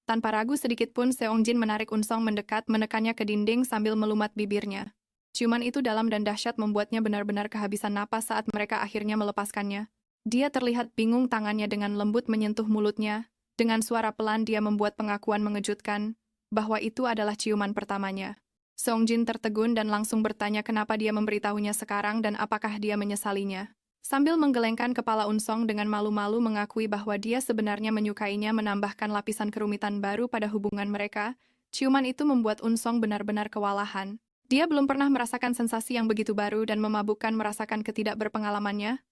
Tanpa ragu sedikit pun, Seongjin menarik Unsong mendekat, menekannya ke dinding sambil melumat bibirnya. Ciuman itu dalam dan dahsyat membuatnya benar-benar kehabisan napas saat mereka akhirnya melepaskannya. Dia terlihat bingung, tangannya dengan lembut menyentuh mulutnya. Dengan suara pelan dia membuat pengakuan mengejutkan, bahwa itu adalah ciuman pertamanya. Seongjin tertegun dan langsung bertanya kenapa dia memberitahunya sekarang dan apakah dia menyesalinya. Sambil menggelengkan kepala, Unsong dengan malu-malu mengakui bahwa dia sebenarnya menyukainya, menambahkan lapisan kerumitan baru pada hubungan mereka. Ciuman itu membuat Unsong benar-benar kewalahan. Dia belum pernah merasakan sensasi yang begitu baru dan memabukkan merasakan ketidakberpengalamannya.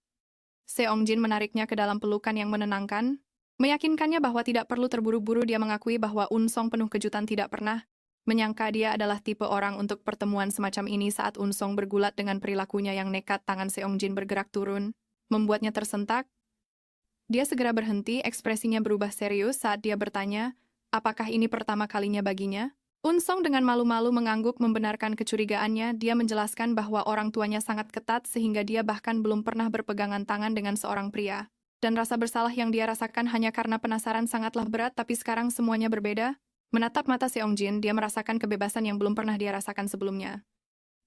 Seongjin menariknya ke dalam pelukan yang menenangkan, meyakinkannya bahwa tidak perlu terburu-buru. Dia mengakui bahwa Unsong penuh kejutan, tidak pernah menyangka dia adalah tipe orang untuk pertemuan semacam ini. Saat Unsong bergulat dengan perilakunya yang nekat, tangan Seongjin bergerak turun, membuatnya tersentak. Dia segera berhenti, ekspresinya berubah serius saat dia bertanya, apakah ini pertama kalinya baginya? Unsong dengan malu-malu mengangguk membenarkan kecurigaannya. Dia menjelaskan bahwa orang tuanya sangat ketat sehingga dia bahkan belum pernah berpegangan tangan dengan seorang pria. Dan rasa bersalah yang dia rasakan hanya karena penasaran sangatlah berat, tapi sekarang semuanya berbeda. Menatap mata Seongjin, dia merasakan kebebasan yang belum pernah dia rasakan sebelumnya.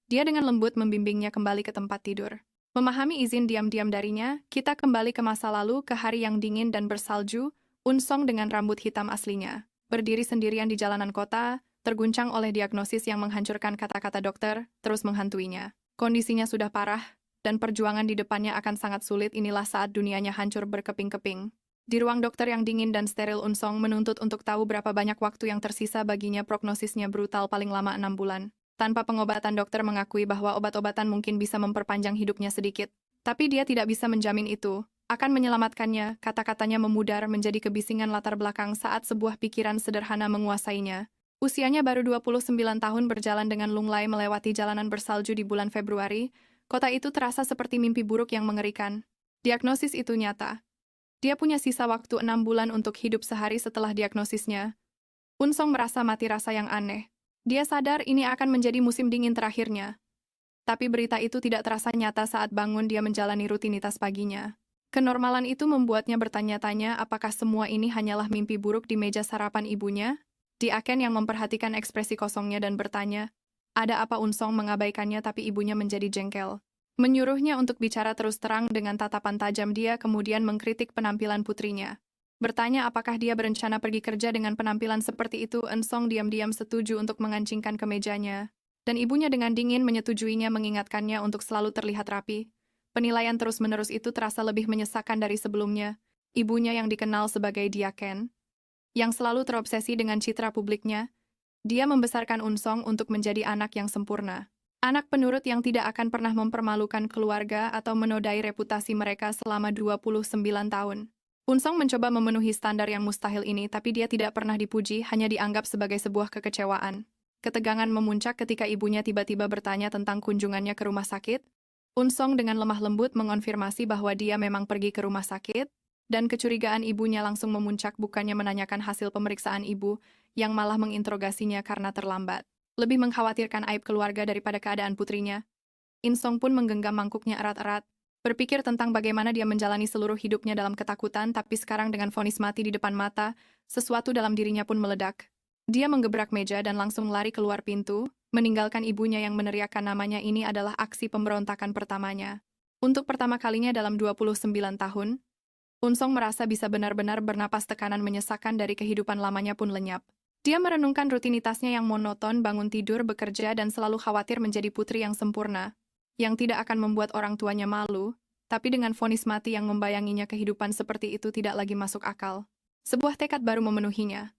Dia dengan lembut membimbingnya kembali ke tempat tidur. Memahami izin diam-diam darinya, kita kembali ke masa lalu, ke hari yang dingin dan bersalju. Unsong dengan rambut hitam aslinya berdiri sendirian di jalanan kota, terguncang oleh diagnosis yang menghancurkan. Kata-kata dokter terus menghantuinya. Kondisinya sudah parah, dan perjuangan di depannya akan sangat sulit. Inilah saat dunianya hancur berkeping-keping. Di ruang dokter yang dingin dan steril, Unsong menuntut untuk tahu berapa banyak waktu yang tersisa baginya. Prognosisnya brutal, paling lama 6 bulan. Tanpa pengobatan, dokter mengakui bahwa obat-obatan mungkin bisa memperpanjang hidupnya sedikit. Tapi dia tidak bisa menjamin itu akan menyelamatkannya. Kata-katanya memudar menjadi kebisingan latar belakang saat sebuah pikiran sederhana menguasainya. Usianya baru 29 tahun, berjalan dengan lunglai melewati jalanan bersalju di bulan Februari. Kota itu terasa seperti mimpi buruk yang mengerikan. Diagnosis itu nyata. Dia punya sisa waktu 6 bulan untuk hidup. Sehari setelah diagnosisnya, Unsong merasa mati rasa yang aneh. Dia sadar ini akan menjadi musim dingin terakhirnya. Tapi berita itu tidak terasa nyata saat bangun dia menjalani rutinitas paginya. Kenormalan itu membuatnya bertanya-tanya apakah semua ini hanyalah mimpi buruk. Di meja sarapan ibunya, Ken yang memperhatikan ekspresi kosongnya dan bertanya, ada apa? Unsong mengabaikannya, tapi ibunya menjadi jengkel. Menyuruhnya untuk bicara terus terang dengan tatapan tajam. Dia kemudian mengkritik penampilan putrinya. Bertanya apakah dia berencana pergi kerja dengan penampilan seperti itu. Unsong diam-diam setuju untuk mengancingkan kemejanya. Dan ibunya dengan dingin menyetujuinya, mengingatkannya untuk selalu terlihat rapi. Penilaian terus-menerus itu terasa lebih menyesakan dari sebelumnya. Ibunya yang dikenal sebagai Ken, yang selalu terobsesi dengan citra publiknya, dia membesarkan Unsong untuk menjadi anak yang sempurna. Anak penurut yang tidak akan pernah mempermalukan keluarga atau menodai reputasi mereka selama 29 tahun. Unsong mencoba memenuhi standar yang mustahil ini, tapi dia tidak pernah dipuji, hanya dianggap sebagai sebuah kekecewaan. Ketegangan memuncak ketika ibunya tiba-tiba bertanya tentang kunjungannya ke rumah sakit. Unsong dengan lemah lembut mengonfirmasi bahwa dia memang pergi ke rumah sakit, dan kecurigaan ibunya langsung memuncak. Bukannya menanyakan hasil pemeriksaan ibu, yang malah menginterogasinya karena terlambat. Lebih mengkhawatirkan aib keluarga daripada keadaan putrinya. Unsong pun menggenggam mangkuknya erat-erat, berpikir tentang bagaimana dia menjalani seluruh hidupnya dalam ketakutan, tapi sekarang dengan vonis mati di depan mata, sesuatu dalam dirinya pun meledak. Dia menggebrak meja dan langsung lari keluar pintu, meninggalkan ibunya yang meneriakkan namanya. Ini adalah aksi pemberontakan pertamanya. Untuk pertama kalinya dalam 29 tahun, Unsong merasa bisa benar-benar bernapas. Tekanan menyesakan dari kehidupan lamanya pun lenyap. Dia merenungkan rutinitasnya yang monoton, bangun tidur, bekerja, dan selalu khawatir menjadi putri yang sempurna, yang tidak akan membuat orang tuanya malu, tapi dengan vonis mati yang membayanginya, kehidupan seperti itu tidak lagi masuk akal. Sebuah tekad baru memenuhinya.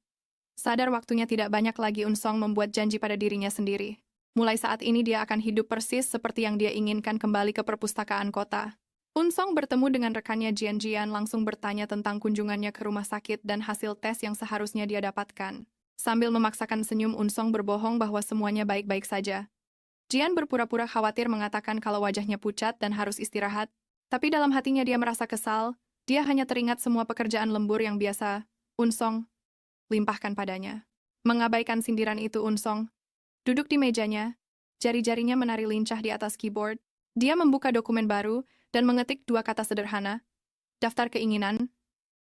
Sadar waktunya tidak banyak lagi, Unsong membuat janji pada dirinya sendiri. Mulai saat ini dia akan hidup persis seperti yang dia inginkan, kembali ke perpustakaan kota. Unsong bertemu dengan rekannya Jian, langsung bertanya tentang kunjungannya ke rumah sakit dan hasil tes yang seharusnya dia dapatkan. Sambil memaksakan senyum, Unsong berbohong bahwa semuanya baik-baik saja. Jian berpura-pura khawatir, mengatakan kalau wajahnya pucat dan harus istirahat. Tapi dalam hatinya dia merasa kesal. Dia hanya teringat semua pekerjaan lembur yang biasa Unsong limpahkan padanya. Mengabaikan sindiran itu, Unsong duduk di mejanya, jari-jarinya menari lincah di atas keyboard. Dia membuka dokumen baru dan mengetik 2 kata sederhana, daftar keinginan.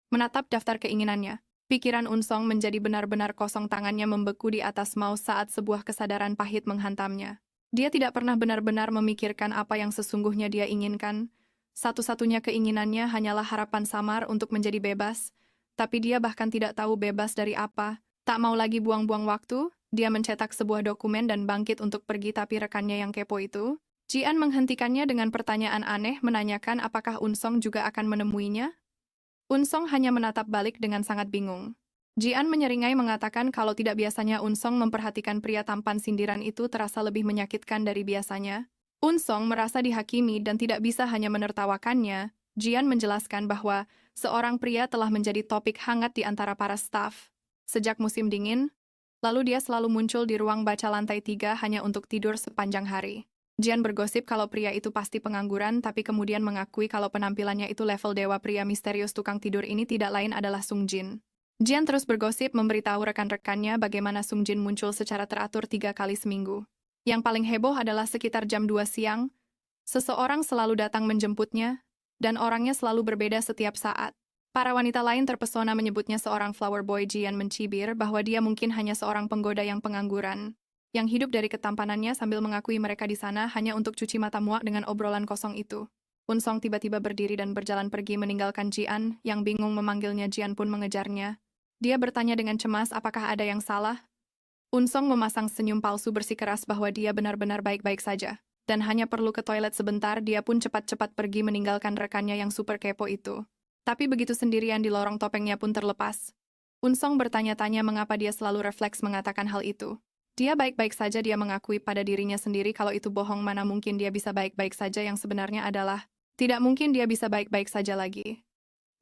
Menatap daftar keinginannya, Pikiran Unsong menjadi benar-benar kosong, tangannya membeku di atas mouse saat sebuah kesadaran pahit menghantamnya. Dia tidak pernah benar-benar memikirkan apa yang sesungguhnya dia inginkan. Satu-satunya keinginannya hanyalah harapan samar untuk menjadi bebas, tapi dia bahkan tidak tahu bebas dari apa. Tak mau lagi buang-buang waktu, dia mencetak sebuah dokumen dan bangkit untuk pergi, tapi rekannya yang kepo itu, Jian menghentikannya dengan pertanyaan aneh, menanyakan apakah Unsong juga akan menemuinya. Unsong hanya menatap balik dengan sangat bingung. Jian menyeringai mengatakan kalau tidak biasanya Unsong memperhatikan pria tampan, sindiran itu terasa lebih menyakitkan dari biasanya. Unsong merasa dihakimi dan tidak bisa hanya menertawakannya. Jian menjelaskan bahwa seorang pria telah menjadi topik hangat di antara para staf. Sejak musim dingin, lalu dia selalu muncul di ruang baca lantai 3 hanya untuk tidur sepanjang hari. Jian bergosip kalau pria itu pasti pengangguran, tapi kemudian mengakui kalau penampilannya itu level dewa. Pria misterius tukang tidur ini tidak lain adalah Sung Jin. Jian terus bergosip memberitahu rekan-rekannya bagaimana Sung Jin muncul secara teratur 3 kali seminggu. Yang paling heboh adalah sekitar jam 2 siang, seseorang selalu datang menjemputnya, dan orangnya selalu berbeda setiap saat. Para wanita lain terpesona menyebutnya seorang flower boy. Jian mencibir bahwa dia mungkin hanya seorang penggoda yang pengangguran, yang hidup dari ketampanannya, sambil mengakui mereka di sana hanya untuk cuci mata muak dengan obrolan kosong itu. Unsong tiba-tiba berdiri dan berjalan pergi meninggalkan Jian, yang bingung memanggilnya. Jian pun mengejarnya. Dia bertanya dengan cemas apakah ada yang salah. Unsong memasang senyum palsu bersikeras bahwa dia benar-benar baik-baik saja, dan hanya perlu ke toilet sebentar. Dia pun cepat-cepat pergi meninggalkan rekannya yang super kepo itu. Tapi begitu sendirian di lorong, topengnya pun terlepas. Unsong bertanya-tanya mengapa dia selalu refleks mengatakan hal itu. Dia baik-baik saja. Dia mengakui pada dirinya sendiri kalau itu bohong. Mana mungkin dia bisa baik-baik saja, yang sebenarnya adalah tidak mungkin dia bisa baik-baik saja lagi.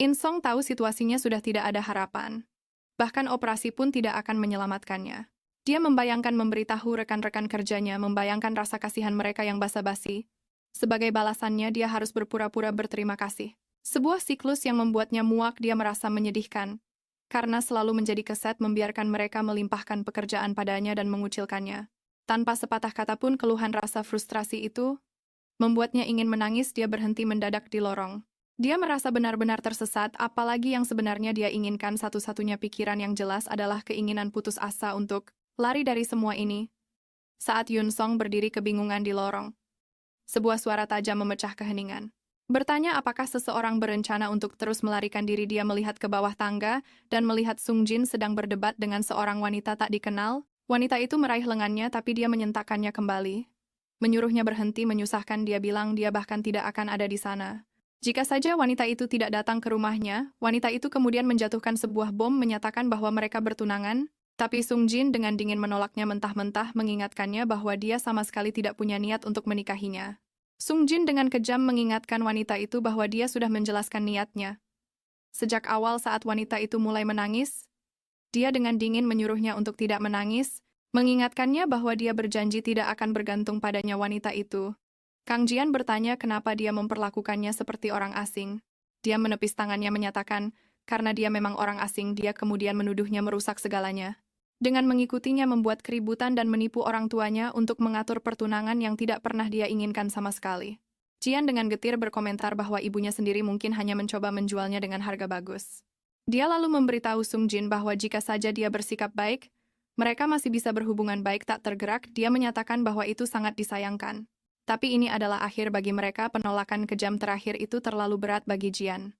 Unsong tahu situasinya sudah tidak ada harapan. Bahkan operasi pun tidak akan menyelamatkannya. Dia membayangkan memberitahu rekan-rekan kerjanya, membayangkan rasa kasihan mereka yang basa-basi. Sebagai balasannya, dia harus berpura-pura berterima kasih. Sebuah siklus yang membuatnya muak. Dia merasa menyedihkan karena selalu menjadi keset membiarkan mereka melimpahkan pekerjaan padanya dan mengucilkannya. Tanpa sepatah kata pun, keluhan rasa frustrasi itu membuatnya ingin menangis. Dia berhenti mendadak di lorong. Dia merasa benar-benar tersesat, apalagi yang sebenarnya dia inginkan. Satu-satunya pikiran yang jelas adalah keinginan putus asa untuk lari dari semua ini. Saat Unsong berdiri kebingungan di lorong, sebuah suara tajam memecah keheningan. Bertanya apakah seseorang berencana untuk terus melarikan diri. Dia melihat ke bawah tangga dan melihat Sung Jin sedang berdebat dengan seorang wanita tak dikenal. Wanita itu meraih lengannya, tapi dia menyentakkannya kembali. Menyuruhnya berhenti. Menyusahkan, dia bilang dia bahkan tidak akan ada di sana. Jika saja wanita itu tidak datang ke rumahnya, wanita itu kemudian menjatuhkan sebuah bom, menyatakan bahwa mereka bertunangan. Tapi Sung Jin dengan dingin menolaknya mentah-mentah, mengingatkannya bahwa dia sama sekali tidak punya niat untuk menikahinya. Sung Jin dengan kejam mengingatkan wanita itu bahwa dia sudah menjelaskan niatnya. Sejak awal saat wanita itu mulai menangis, dia dengan dingin menyuruhnya untuk tidak menangis, mengingatkannya bahwa dia berjanji tidak akan bergantung padanya wanita itu. Kang Jian bertanya kenapa dia memperlakukannya seperti orang asing. Dia menepis tangannya menyatakan, karena dia memang orang asing. Dia kemudian menuduhnya merusak segalanya. Dengan mengikutinya membuat keributan dan menipu orang tuanya untuk mengatur pertunangan yang tidak pernah dia inginkan sama sekali. Jian dengan getir berkomentar bahwa ibunya sendiri mungkin hanya mencoba menjualnya dengan harga bagus. Dia lalu memberitahu Sung Jin bahwa jika saja dia bersikap baik, mereka masih bisa berhubungan baik. Tak tergerak, dia menyatakan bahwa itu sangat disayangkan. Tapi ini adalah akhir bagi mereka. Penolakan kejam terakhir itu terlalu berat bagi Jian.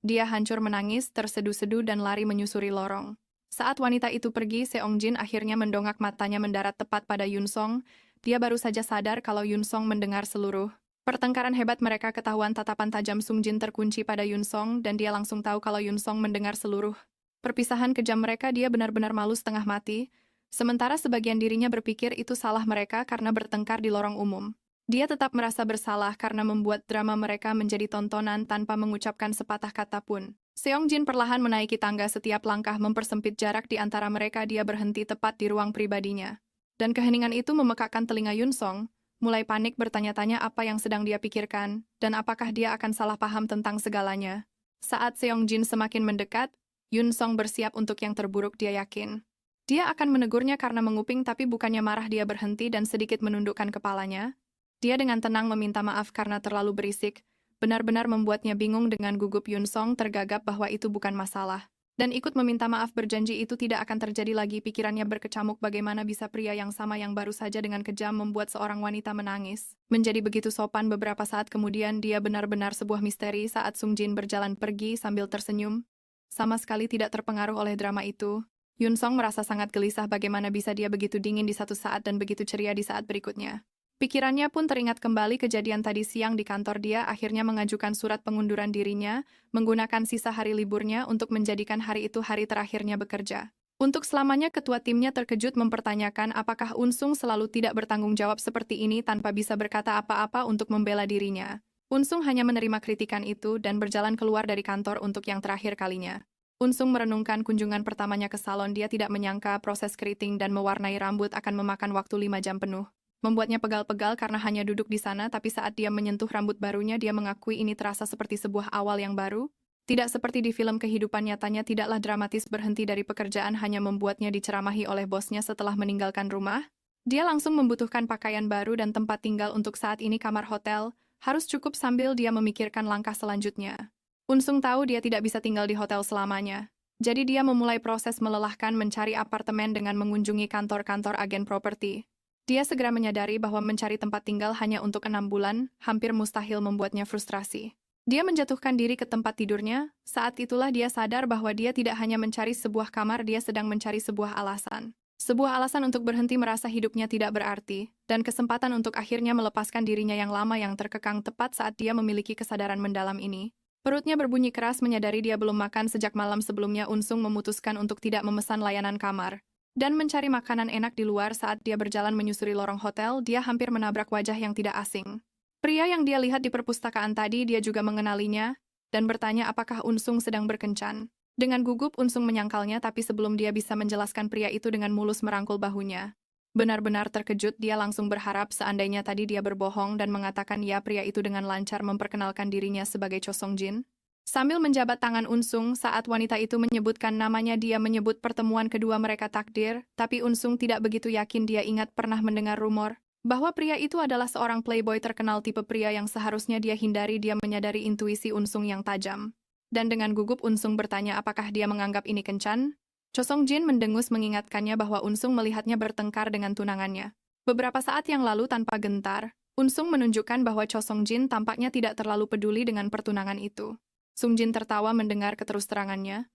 Dia hancur menangis, terseduh-seduh dan lari menyusuri lorong. Saat wanita itu pergi, Seong Jin akhirnya mendongak matanya mendarat tepat pada Unsong. Dia baru saja sadar kalau Unsong mendengar seluruh pertengkaran hebat mereka. Ketahuan tatapan tajam Sung Jin terkunci pada Unsong, dan dia langsung tahu kalau Unsong mendengar seluruh perpisahan kejam mereka. Dia benar-benar malu setengah mati, sementara sebagian dirinya berpikir itu salah mereka karena bertengkar di lorong umum. Dia tetap merasa bersalah karena membuat drama mereka menjadi tontonan tanpa mengucapkan sepatah kata pun. Seong Jin perlahan menaiki tangga, setiap langkah mempersempit jarak di antara mereka. Dia berhenti tepat di ruang pribadinya. Dan keheningan itu memekakkan telinga Unsong, mulai panik bertanya-tanya apa yang sedang dia pikirkan, dan apakah dia akan salah paham tentang segalanya. Saat Seong Jin semakin mendekat, Unsong bersiap untuk yang terburuk. Dia yakin dia akan menegurnya karena menguping, tapi bukannya marah, dia berhenti dan sedikit menundukkan kepalanya. Dia dengan tenang meminta maaf karena terlalu berisik. Benar-benar membuatnya bingung. Dengan gugup Unsong tergagap bahwa itu bukan masalah. Dan ikut meminta maaf berjanji itu tidak akan terjadi lagi. Pikirannya berkecamuk bagaimana bisa pria yang sama yang baru saja dengan kejam membuat seorang wanita menangis. Menjadi begitu sopan beberapa saat kemudian dia benar-benar sebuah misteri saat Sung Jin berjalan pergi sambil tersenyum. Sama sekali tidak terpengaruh oleh drama itu. Yun Song merasa sangat gelisah bagaimana bisa dia begitu dingin di satu saat dan begitu ceria di saat berikutnya. Pikirannya pun teringat kembali kejadian tadi siang di kantor. Dia akhirnya mengajukan surat pengunduran dirinya, menggunakan sisa hari liburnya untuk menjadikan hari itu hari terakhirnya bekerja. Untuk selamanya ketua timnya terkejut mempertanyakan apakah Unsung selalu tidak bertanggung jawab seperti ini tanpa bisa berkata apa-apa untuk membela dirinya. Unsung hanya menerima kritikan itu dan berjalan keluar dari kantor untuk yang terakhir kalinya. Unsung merenungkan kunjungan pertamanya ke salon. Dia tidak menyangka proses keriting dan mewarnai rambut akan memakan waktu 5 jam penuh. Membuatnya pegal-pegal karena hanya duduk di sana, tapi saat dia menyentuh rambut barunya, dia mengakui ini terasa seperti sebuah awal yang baru. Tidak seperti di film kehidupan nyatanya, tidaklah dramatis. Berhenti dari pekerjaan hanya membuatnya diceramahi oleh bosnya setelah meninggalkan rumah. Dia langsung membutuhkan pakaian baru dan tempat tinggal. Untuk saat ini kamar hotel harus cukup sambil dia memikirkan langkah selanjutnya. Unsung tahu dia tidak bisa tinggal di hotel selamanya. Jadi dia memulai proses melelahkan mencari apartemen dengan mengunjungi kantor-kantor agen properti. Dia segera menyadari bahwa mencari tempat tinggal hanya untuk 6 bulan, hampir mustahil membuatnya frustrasi. Dia menjatuhkan diri ke tempat tidurnya, saat itulah dia sadar bahwa dia tidak hanya mencari sebuah kamar, dia sedang mencari sebuah alasan. Sebuah alasan untuk berhenti merasa hidupnya tidak berarti, dan kesempatan untuk akhirnya melepaskan dirinya yang lama yang terkekang tepat saat dia memiliki kesadaran mendalam ini. Perutnya berbunyi keras menyadari dia belum makan sejak malam sebelumnya. Unsung memutuskan untuk tidak memesan layanan kamar dan mencari makanan enak di luar. Saat dia berjalan menyusuri lorong hotel, dia hampir menabrak wajah yang tidak asing. Pria yang dia lihat di perpustakaan tadi, dia juga mengenalinya, dan bertanya apakah Unsung sedang berkencan. Dengan gugup Unsung menyangkalnya, tapi sebelum dia bisa menjelaskan, pria itu dengan mulus merangkul bahunya. Benar-benar terkejut, dia langsung berharap seandainya tadi dia berbohong dan mengatakan ya, pria itu dengan lancar memperkenalkan dirinya sebagai Cho Song Jin. Sambil menjabat tangan Unsung saat wanita itu menyebutkan namanya, dia menyebut pertemuan kedua mereka takdir, tapi Unsung tidak begitu yakin. Dia ingat pernah mendengar rumor bahwa pria itu adalah seorang playboy terkenal, tipe pria yang seharusnya dia hindari. Dia menyadari intuisi Unsung yang tajam. Dan dengan gugup Unsung bertanya apakah dia menganggap ini kencan? Cho Song Jin mendengus mengingatkannya bahwa Unsung melihatnya bertengkar dengan tunangannya. Beberapa saat yang lalu tanpa gentar, Unsung menunjukkan bahwa Cho Song Jin tampaknya tidak terlalu peduli dengan pertunangan itu. Sung Jin tertawa mendengar keterus-terangannya.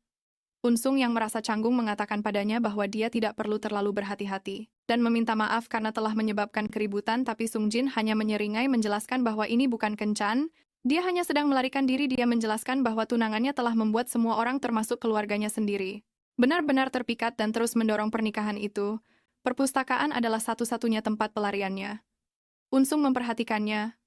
Unsung yang merasa canggung mengatakan padanya bahwa dia tidak perlu terlalu berhati-hati dan meminta maaf karena telah menyebabkan keributan, tapi Sung Jin hanya menyeringai menjelaskan bahwa ini bukan kencan, dia hanya sedang melarikan diri. Dia menjelaskan bahwa tunangannya telah membuat semua orang termasuk keluarganya sendiri benar-benar terpikat dan terus mendorong pernikahan itu. Perpustakaan adalah satu-satunya tempat pelariannya. Unsung memperhatikannya,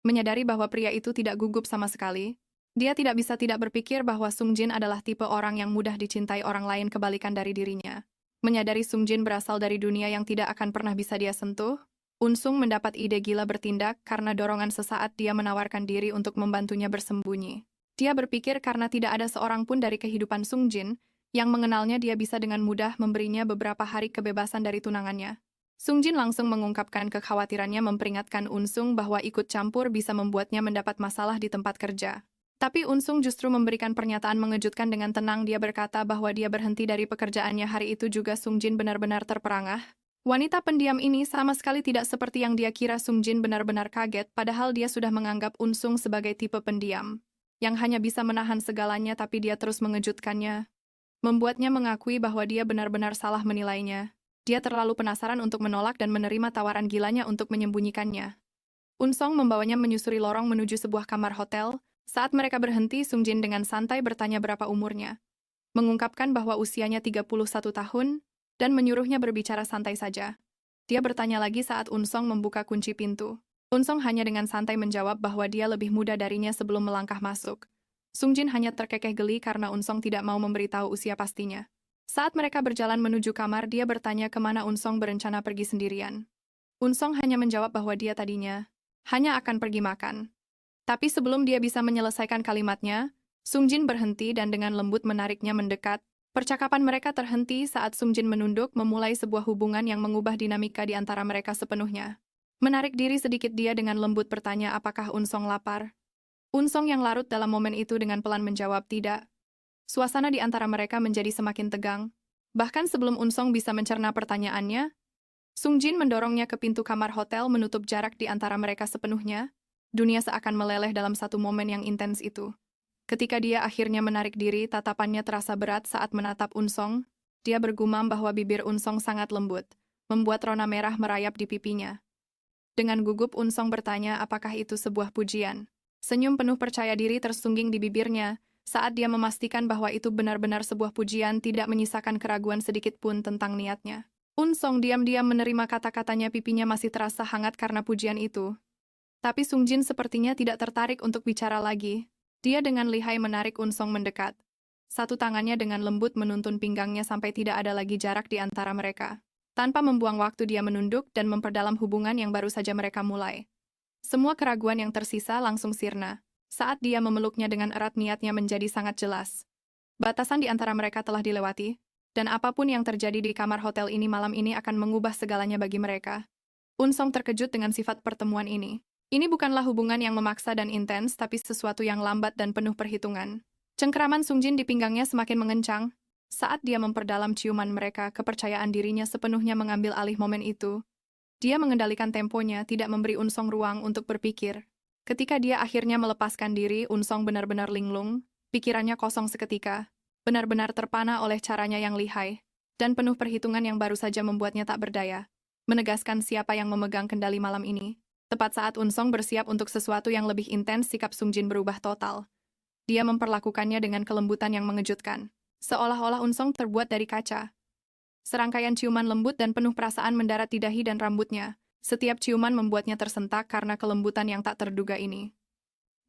menyadari bahwa pria itu tidak gugup sama sekali. Dia tidak bisa tidak berpikir bahwa Sung Jin adalah tipe orang yang mudah dicintai orang lain, kebalikan dari dirinya. Menyadari Sung Jin berasal dari dunia yang tidak akan pernah bisa dia sentuh, Unsung mendapat ide gila bertindak karena dorongan sesaat dia menawarkan diri untuk membantunya bersembunyi. Dia berpikir karena tidak ada seorang pun dari kehidupan Sung Jin yang mengenalnya, dia bisa dengan mudah memberinya beberapa hari kebebasan dari tunangannya. Sung Jin langsung mengungkapkan kekhawatirannya, memperingatkan Unsung bahwa ikut campur bisa membuatnya mendapat masalah di tempat kerja. Tapi Unsung justru memberikan pernyataan mengejutkan. Dengan tenang dia berkata bahwa dia berhenti dari pekerjaannya hari itu juga. Sung Jin benar-benar terperangah. Wanita pendiam ini sama sekali tidak seperti yang dia kira. Sung Jin benar-benar kaget, padahal dia sudah menganggap Unsung sebagai tipe pendiam yang hanya bisa menahan segalanya, tapi dia terus mengejutkannya, membuatnya mengakui bahwa dia benar-benar salah menilainya. Dia terlalu penasaran untuk menolak dan menerima tawaran gilanya untuk menyembunyikannya. Unsung membawanya menyusuri lorong menuju sebuah kamar hotel. Saat mereka berhenti, Sung Jin dengan santai bertanya berapa umurnya, mengungkapkan bahwa usianya 31 tahun, dan menyuruhnya berbicara santai saja. Dia bertanya lagi saat Unsung membuka kunci pintu. Unsung hanya dengan santai menjawab bahwa dia lebih muda darinya sebelum melangkah masuk. Sung Jin hanya terkekeh geli karena Unsung tidak mau memberitahu usia pastinya. Saat mereka berjalan menuju kamar, dia bertanya kemana Unsung berencana pergi sendirian. Unsung hanya menjawab bahwa dia tadinya hanya akan pergi makan. Tapi sebelum dia bisa menyelesaikan kalimatnya, Sung Jin berhenti dan dengan lembut menariknya mendekat. Percakapan mereka terhenti saat Sung Jin menunduk memulai sebuah hubungan yang mengubah dinamika di antara mereka sepenuhnya. Menarik diri sedikit, dia dengan lembut bertanya apakah Unsung lapar. Unsung yang larut dalam momen itu dengan pelan menjawab tidak. Suasana di antara mereka menjadi semakin tegang. Bahkan sebelum Unsong bisa mencerna pertanyaannya, Sung Jin mendorongnya ke pintu kamar hotel menutup jarak di antara mereka sepenuhnya. Dunia seakan meleleh dalam satu momen yang intens itu. Ketika dia akhirnya menarik diri, tatapannya terasa berat saat menatap Unsong. Dia bergumam bahwa bibir Unsong sangat lembut, membuat rona merah merayap di pipinya. Dengan gugup Unsong bertanya apakah itu sebuah pujian. Senyum penuh percaya diri tersungging di bibirnya saat dia memastikan bahwa itu benar-benar sebuah pujian, tidak menyisakan keraguan sedikit pun tentang niatnya. Unsong diam-diam menerima kata-katanya, pipinya masih terasa hangat karena pujian itu. Tapi Sung Jin sepertinya tidak tertarik untuk bicara lagi. Dia dengan lihai menarik Unsong mendekat. Satu tangannya dengan lembut menuntun pinggangnya sampai tidak ada lagi jarak di antara mereka. Tanpa membuang waktu dia menunduk dan memperdalam hubungan yang baru saja mereka mulai. Semua keraguan yang tersisa langsung sirna. Saat dia memeluknya dengan erat, niatnya menjadi sangat jelas. Batasan di antara mereka telah dilewati, dan apapun yang terjadi di kamar hotel ini malam ini akan mengubah segalanya bagi mereka. Unsong terkejut dengan sifat pertemuan ini. Ini bukanlah hubungan yang memaksa dan intens, tapi sesuatu yang lambat dan penuh perhitungan. Cengkeraman Sung Jin di pinggangnya semakin mengencang. Saat dia memperdalam ciuman mereka, kepercayaan dirinya sepenuhnya mengambil alih momen itu. Dia mengendalikan temponya, tidak memberi Unsong ruang untuk berpikir. Ketika dia akhirnya melepaskan diri, Unsong benar-benar linglung, pikirannya kosong seketika, benar-benar terpana oleh caranya yang lihai, dan penuh perhitungan yang baru saja membuatnya tak berdaya. Menegaskan siapa yang memegang kendali malam ini. Tepat saat Unsong bersiap untuk sesuatu yang lebih intens, sikap Sung Jin berubah total. Dia memperlakukannya dengan kelembutan yang mengejutkan. Seolah-olah Unsong terbuat dari kaca. Serangkaian ciuman lembut dan penuh perasaan mendarat di dahi dan rambutnya. Setiap ciuman membuatnya tersentak karena kelembutan yang tak terduga ini.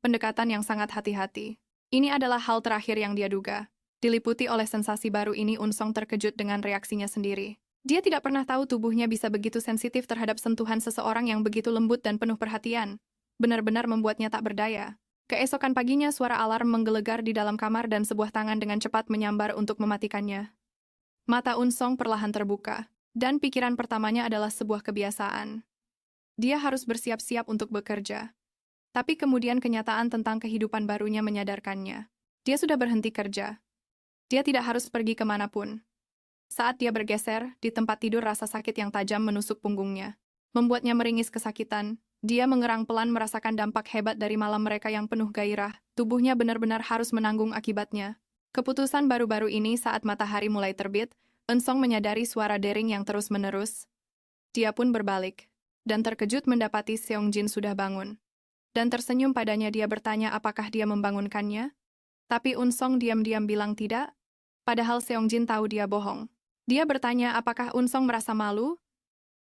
Pendekatan yang sangat hati-hati. Ini adalah hal terakhir yang dia duga. Diliputi oleh sensasi baru ini, Unsong terkejut dengan reaksinya sendiri. Dia tidak pernah tahu tubuhnya bisa begitu sensitif terhadap sentuhan seseorang yang begitu lembut dan penuh perhatian. Benar-benar membuatnya tak berdaya. Keesokan paginya suara alarm menggelegar di dalam kamar dan sebuah tangan dengan cepat menyambar untuk mematikannya. Mata Unsong perlahan terbuka, dan pikiran pertamanya adalah sebuah kebiasaan. Dia harus bersiap-siap untuk bekerja. Tapi kemudian kenyataan tentang kehidupan barunya menyadarkannya. Dia sudah berhenti kerja. Dia tidak harus pergi kemanapun. Saat dia bergeser, di tempat tidur rasa sakit yang tajam menusuk punggungnya. Membuatnya meringis kesakitan. Dia mengerang pelan, merasakan dampak hebat dari malam mereka yang penuh gairah. Tubuhnya benar-benar harus menanggung akibatnya. Keputusan baru-baru ini saat matahari mulai terbit, Unsong menyadari suara dering yang terus-menerus. Dia pun berbalik, dan terkejut mendapati Seong Jin sudah bangun. Dan tersenyum padanya, dia bertanya apakah dia membangunkannya. Tapi Unsong diam-diam bilang tidak, padahal Seong Jin tahu dia bohong. Dia bertanya apakah Unsong merasa malu.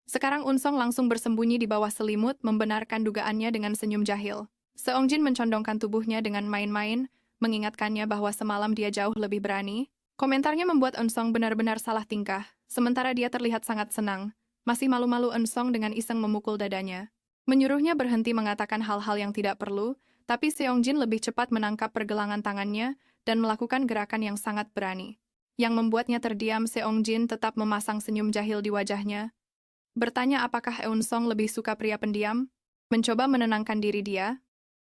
Sekarang Unsong langsung bersembunyi di bawah selimut, membenarkan dugaannya dengan senyum jahil. Seong Jin mencondongkan tubuhnya dengan main-main, mengingatkannya bahwa semalam dia jauh lebih berani. Komentarnya membuat Unsong benar-benar salah tingkah, sementara dia terlihat sangat senang. Masih malu-malu, Unsong dengan iseng memukul dadanya. Menyuruhnya berhenti mengatakan hal-hal yang tidak perlu, tapi Seong Jin lebih cepat menangkap pergelangan tangannya dan melakukan gerakan yang sangat berani. Yang membuatnya terdiam, Seong Jin tetap memasang senyum jahil di wajahnya. Bertanya apakah Unsong lebih suka pria pendiam? Mencoba menenangkan diri dia.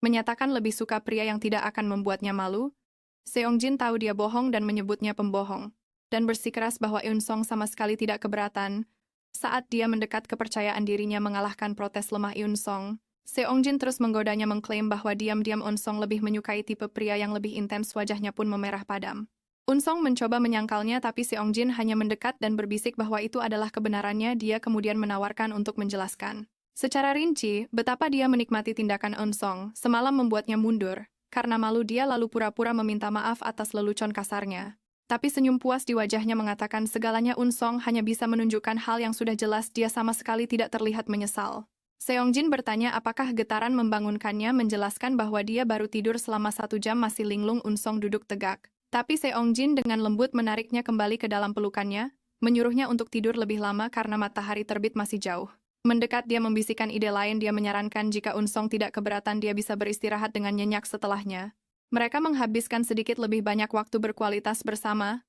Menyatakan lebih suka pria yang tidak akan membuatnya malu. Seong Jin tahu dia bohong dan menyebutnya pembohong. Dan bersikeras bahwa Unsong sama sekali tidak keberatan. Saat dia mendekat, kepercayaan dirinya mengalahkan protes lemah Unsong. Seong Jin terus menggodanya, mengklaim bahwa diam-diam Unsong lebih menyukai tipe pria yang lebih intens, wajahnya pun memerah padam. Unsong mencoba menyangkalnya, tapi Seong Jin hanya mendekat dan berbisik bahwa itu adalah kebenarannya. Dia kemudian menawarkan untuk menjelaskan secara rinci betapa dia menikmati tindakan Unsong semalam membuatnya mundur. Karena malu, dia lalu pura-pura meminta maaf atas lelucon kasarnya. Tapi senyum puas di wajahnya mengatakan segalanya. Unsong hanya bisa menunjukkan hal yang sudah jelas, dia sama sekali tidak terlihat menyesal. Seong Jin bertanya apakah getaran membangunkannya, menjelaskan bahwa dia baru tidur selama 1 jam. Masih linglung, Unsong duduk tegak. Tapi Seong Jin dengan lembut menariknya kembali ke dalam pelukannya, menyuruhnya untuk tidur lebih lama karena matahari terbit masih jauh. Mendekat, dia membisikkan ide lain. Dia menyarankan jika Unsong tidak keberatan, dia bisa beristirahat dengan nyenyak setelahnya. Mereka menghabiskan sedikit lebih banyak waktu berkualitas bersama.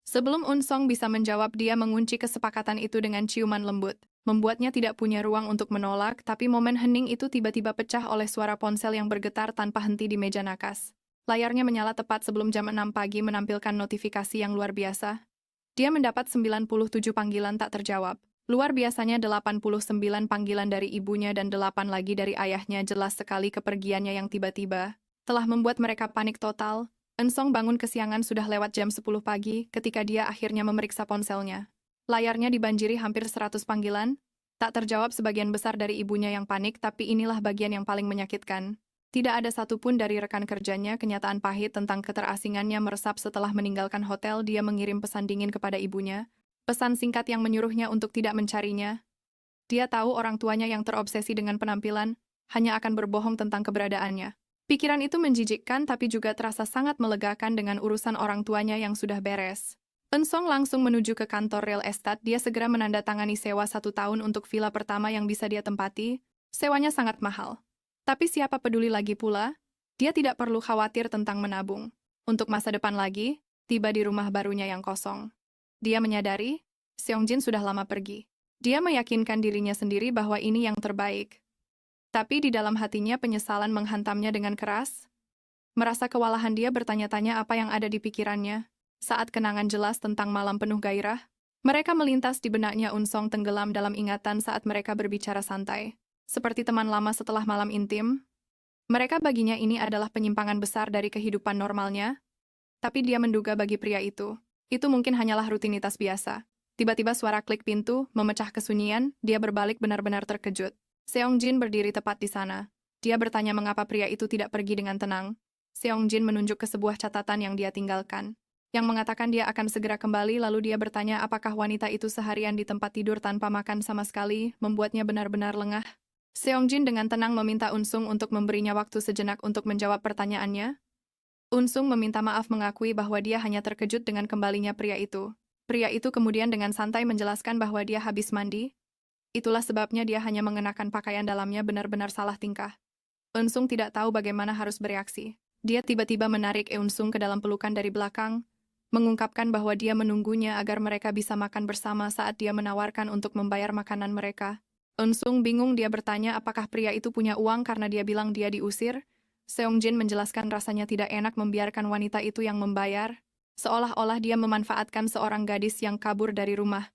Sebelum Unsong bisa menjawab, dia mengunci kesepakatan itu dengan ciuman lembut. Membuatnya tidak punya ruang untuk menolak, tapi momen hening itu tiba-tiba pecah oleh suara ponsel yang bergetar tanpa henti di meja nakas. Layarnya menyala tepat sebelum jam 6 pagi menampilkan notifikasi yang luar biasa. Dia mendapat 97 panggilan tak terjawab. Luar biasanya 89 panggilan dari ibunya dan 8 lagi dari ayahnya, jelas sekali kepergiannya yang tiba-tiba telah membuat mereka panik total. Ensong bangun kesiangan sudah lewat jam 10 pagi ketika dia akhirnya memeriksa ponselnya. Layarnya dibanjiri hampir 100 panggilan, tak terjawab sebagian besar dari ibunya yang panik, tapi inilah bagian yang paling menyakitkan. Tidak ada satupun dari rekan kerjanya. Kenyataan pahit tentang keterasingannya meresap setelah meninggalkan hotel. Dia mengirim pesan dingin kepada ibunya, pesan singkat yang menyuruhnya untuk tidak mencarinya. Dia tahu orang tuanya yang terobsesi dengan penampilan hanya akan berbohong tentang keberadaannya. Pikiran itu menjijikkan tapi juga terasa sangat melegakan dengan urusan orang tuanya yang sudah beres. Ensong langsung menuju ke kantor real estate. Dia segera menandatangani sewa 1 tahun untuk villa pertama yang bisa dia tempati. Sewanya sangat mahal. Tapi siapa peduli lagi pula? Dia tidak perlu khawatir tentang menabung untuk masa depan lagi. Tiba di rumah barunya yang kosong, dia menyadari Seongjin sudah lama pergi. Dia meyakinkan dirinya sendiri bahwa ini yang terbaik. Tapi di dalam hatinya penyesalan menghantamnya dengan keras. Merasa kewalahan, dia bertanya-tanya apa yang ada di pikirannya. Saat kenangan jelas tentang malam penuh gairah, mereka melintas di benaknya. Unsong tenggelam dalam ingatan saat mereka berbicara santai. Seperti teman lama setelah malam intim. Mereka baginya ini adalah penyimpangan besar dari kehidupan normalnya. Tapi dia menduga bagi pria itu mungkin hanyalah rutinitas biasa. Tiba-tiba suara klik pintu memecah kesunyian. Dia berbalik benar-benar terkejut. Seongjin berdiri tepat di sana. Dia bertanya mengapa pria itu tidak pergi dengan tenang. Seongjin menunjuk ke sebuah catatan yang dia tinggalkan, yang mengatakan dia akan segera kembali. Lalu dia bertanya apakah wanita itu seharian di tempat tidur tanpa makan sama sekali, membuatnya benar-benar lengah. Seongjin dengan tenang meminta Unsung untuk memberinya waktu sejenak untuk menjawab pertanyaannya. Unsung meminta maaf, mengakui bahwa dia hanya terkejut dengan kembalinya pria itu. Pria itu kemudian dengan santai menjelaskan bahwa dia habis mandi. Itulah sebabnya dia hanya mengenakan pakaian dalamnya, benar-benar salah tingkah. Unsung tidak tahu bagaimana harus bereaksi. Dia tiba-tiba menarik Unsung ke dalam pelukan dari belakang, mengungkapkan bahwa dia menunggunya agar mereka bisa makan bersama saat dia menawarkan untuk membayar makanan mereka. Unsung bingung. Dia bertanya apakah pria itu punya uang karena dia bilang dia diusir. Seongjin menjelaskan rasanya tidak enak membiarkan wanita itu yang membayar, seolah-olah dia memanfaatkan seorang gadis yang kabur dari rumah.